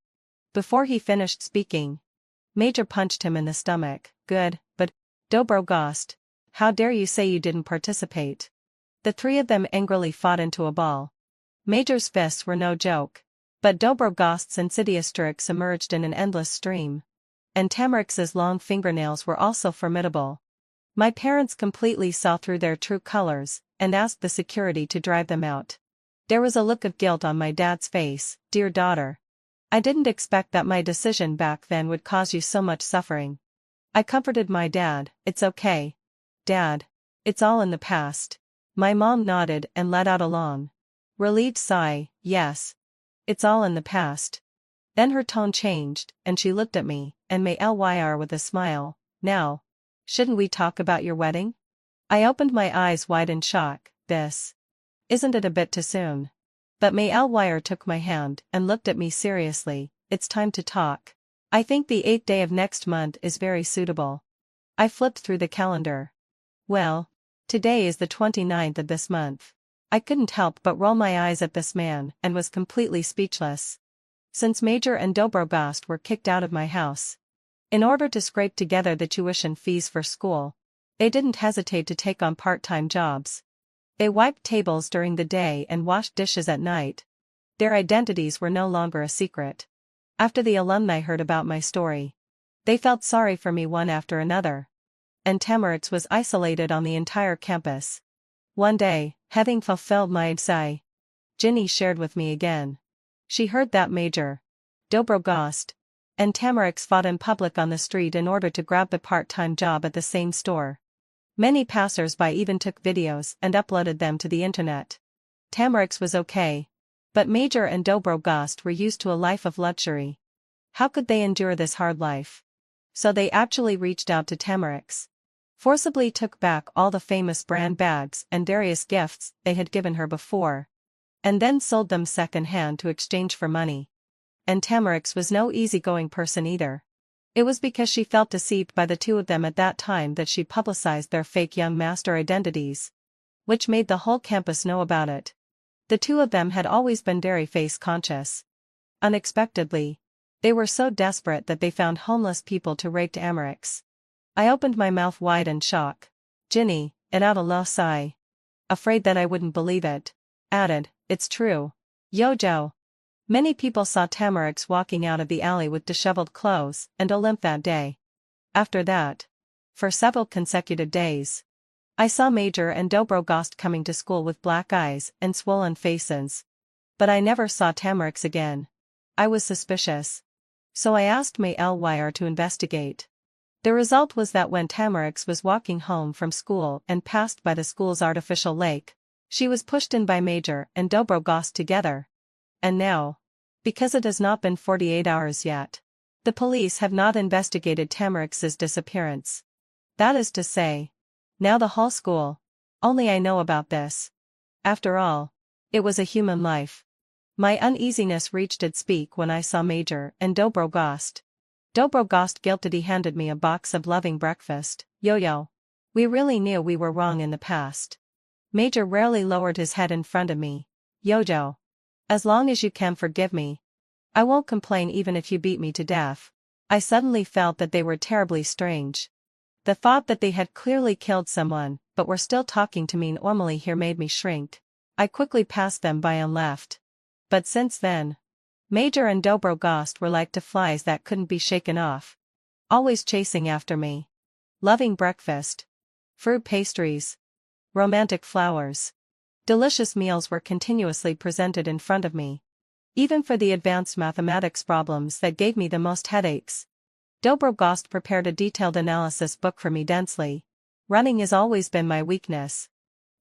[SPEAKER 1] Before he finished speaking, Major punched him in the stomach. Good, but, Dobrogost, how dare you say you didn't participate? The three of them angrily fought into a ball. Major's fists were no joke. But Dobrogost's insidious tricks emerged in an endless stream. And Tamarix's long fingernails were also formidable. My parents completely saw through their true colors, and asked the security to drive them out. There was a look of guilt on my dad's face. Dear daughter. I didn't expect that my decision back then would cause you so much suffering. I comforted my dad. It's okay. Dad. It's all in the past. My mom nodded and let out a long, relieved sigh. Yes. It's all in the past. Then her tone changed, and she looked at me, and Mayr with a smile. Now. Shouldn't we talk about your wedding? I opened my eyes wide in shock. Isn't it a bit too soon? But Mayr took my hand and looked at me seriously. It's time to talk. I think the 8th day of next month is very suitable. I flipped through the calendar. Well, today is the 29th of this month. I couldn't help but roll my eyes at this man and was completely speechless. Since Major and Dobrogost were kicked out of my house, in order to scrape together the tuition fees for school, they didn't hesitate to take on part-time jobs. They wiped tables during the day and washed dishes at night. Their identities were no longer a secret. After the alumni heard about my story, they felt sorry for me one after another. And Tamarix was isolated on the entire campus. One day, having fulfilled my sai, Ginny shared with me again. She heard that Major, Dobrogost, and Tamarix fought in public on the street in order to grab the part-time job at the same store. Many passers-by even took videos and uploaded them to the internet. Tamarix was okay. But Major and Dobrogost were used to a life of luxury. How could they endure this hard life? So they actually reached out to Tamarix, forcibly took back all the famous brand bags and various gifts they had given her before, and then sold them second-hand to exchange for money. And Tamarix was no easygoing person either. It was because she felt deceived by the two of them at that time that she publicized their fake young master identities, which made the whole campus know about it. The two of them had always been dairy face conscious. Unexpectedly, they were so desperate that they found homeless people to rape Tamarix. I opened my mouth wide in shock. Ginny, let out a low sigh. Afraid that I wouldn't believe it, added, "It's true. Yo-Yo." Many people saw Tamarix walking out of the alley with disheveled clothes and a limp that day. After that, for several consecutive days, I saw Major and Dobrogost coming to school with black eyes and swollen faces. But I never saw Tamarix again. I was suspicious. So I asked Mayr to investigate. The result was that when Tamarix was walking home from school and passed by the school's artificial lake, she was pushed in by Major and Dobrogost together. And now, because it has not been 48 hours yet, the police have not investigated Tamarix's disappearance. That is to say, now the whole school, only I know about this. After all, it was a human life. My uneasiness reached its peak when I saw Major and Dobrogost. Dobrogost guiltily handed me a box of loving breakfast. Yo-Yo. We really knew we were wrong in the past. Major rarely lowered his head in front of me. Yo-Yo. As long as you can forgive me, I won't complain even if you beat me to death. I suddenly felt that they were terribly strange. The thought that they had clearly killed someone, but were still talking to me normally here made me shrink. I quickly passed them by and left. But since then, Major and Dobrogost were like to flies that couldn't be shaken off, always chasing after me. Loving breakfast, fruit pastries, romantic flowers. Delicious meals were continuously presented in front of me. Even for the advanced mathematics problems that gave me the most headaches, Dobrogost prepared a detailed analysis book for me densely. Running has always been my weakness.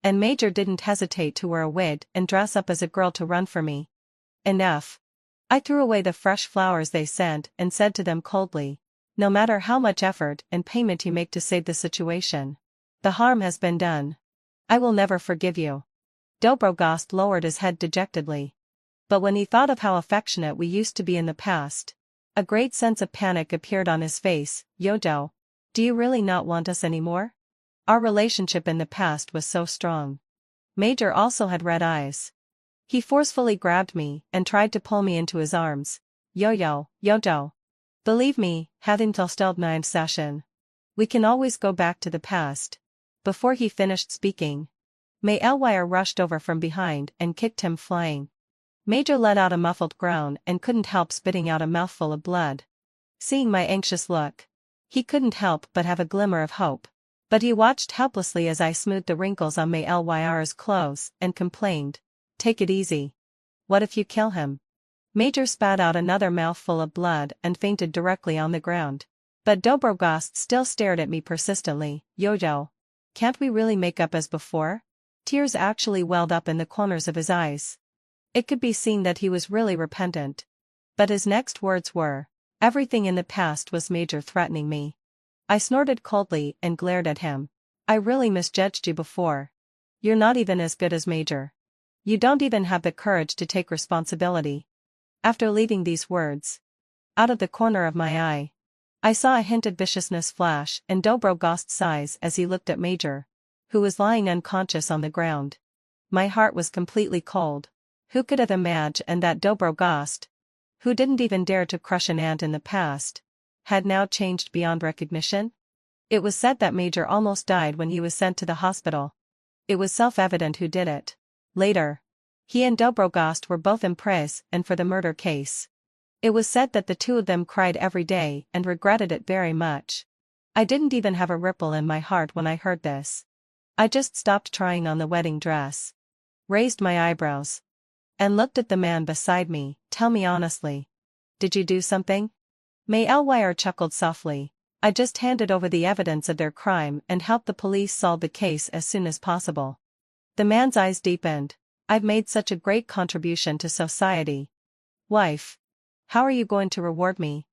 [SPEAKER 1] And Major didn't hesitate to wear a wig and dress up as a girl to run for me. Enough. I threw away the fresh flowers they sent and said to them coldly, "No matter how much effort and payment you make to save the situation, the harm has been done. I will never forgive you." Dobrogost lowered his head dejectedly. But when he thought of how affectionate we used to be in the past, a great sense of panic appeared on his face. "Yojo, do you really not want us anymore? Our relationship in the past was so strong." Major also had red eyes. He forcefully grabbed me and tried to pull me into his arms. Yojo. Believe me, hadn't stilled my session. We can always go back to the past." Before he finished speaking, May Elwire rushed over from behind and kicked him flying. Major let out a muffled groan and couldn't help spitting out a mouthful of blood. Seeing my anxious look, he couldn't help but have a glimmer of hope. But he watched helplessly as I smoothed the wrinkles on May Elwire's clothes and complained, "Take it easy. What if you kill him?" Major spat out another mouthful of blood and fainted directly on the ground. But Dobrogost still stared at me persistently. "Yojo, can't we really make up as before?" Tears actually welled up in the corners of his eyes. It could be seen that he was really repentant. But his next words were, "Everything in the past was Major threatening me." I snorted coldly and glared at him. "I really misjudged you before. You're not even as good as Major. You don't even have the courage to take responsibility." After leaving these words, out of the corner of my eye, I saw a hint of viciousness flash in Dobrogost's eyes as he looked at Major, who was lying unconscious on the ground. My heart was completely cold. Who could have imagined that Dobrogost, who didn't even dare to crush an ant in the past, had now changed beyond recognition? It was said that Major almost died when he was sent to the hospital. It was self-evident who did it. Later, he and Dobrogost were both in prison and for the murder case. It was said that the two of them cried every day and regretted it very much. I didn't even have a ripple in my heart when I heard this. I just stopped trying on the wedding dress, raised my eyebrows, and looked at the man beside me. "Tell me honestly. Did you do something?" May Elwire chuckled softly. "I just handed over the evidence of their crime and helped the police solve the case as soon as possible." The man's eyes deepened. "I've made such a great contribution to society. Wife, how are you going to reward me?"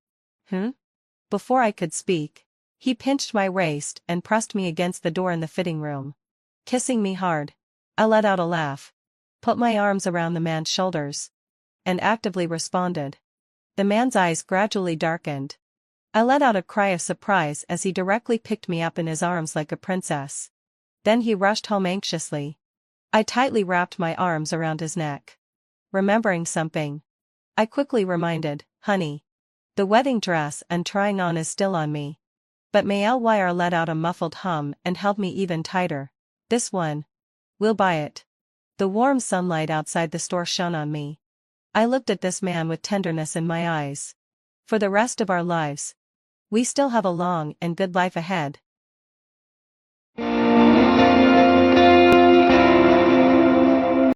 [SPEAKER 1] Before I could speak, he pinched my waist and pressed me against the door in the fitting room. Kissing me hard, I let out a laugh, put my arms around the man's shoulders, and actively responded. The man's eyes gradually darkened. I let out a cry of surprise as he directly picked me up in his arms like a princess. Then he rushed home anxiously. I tightly wrapped my arms around his neck. Remembering something, I quickly reminded, "Honey, the wedding dress and trying on is still on me." But May Elwire let out a muffled hum and held me even tighter. "This one. We'll buy it." The warm sunlight outside the store shone on me. I looked at this man with tenderness in my eyes. "For the rest of our lives. We still have a long and good life ahead.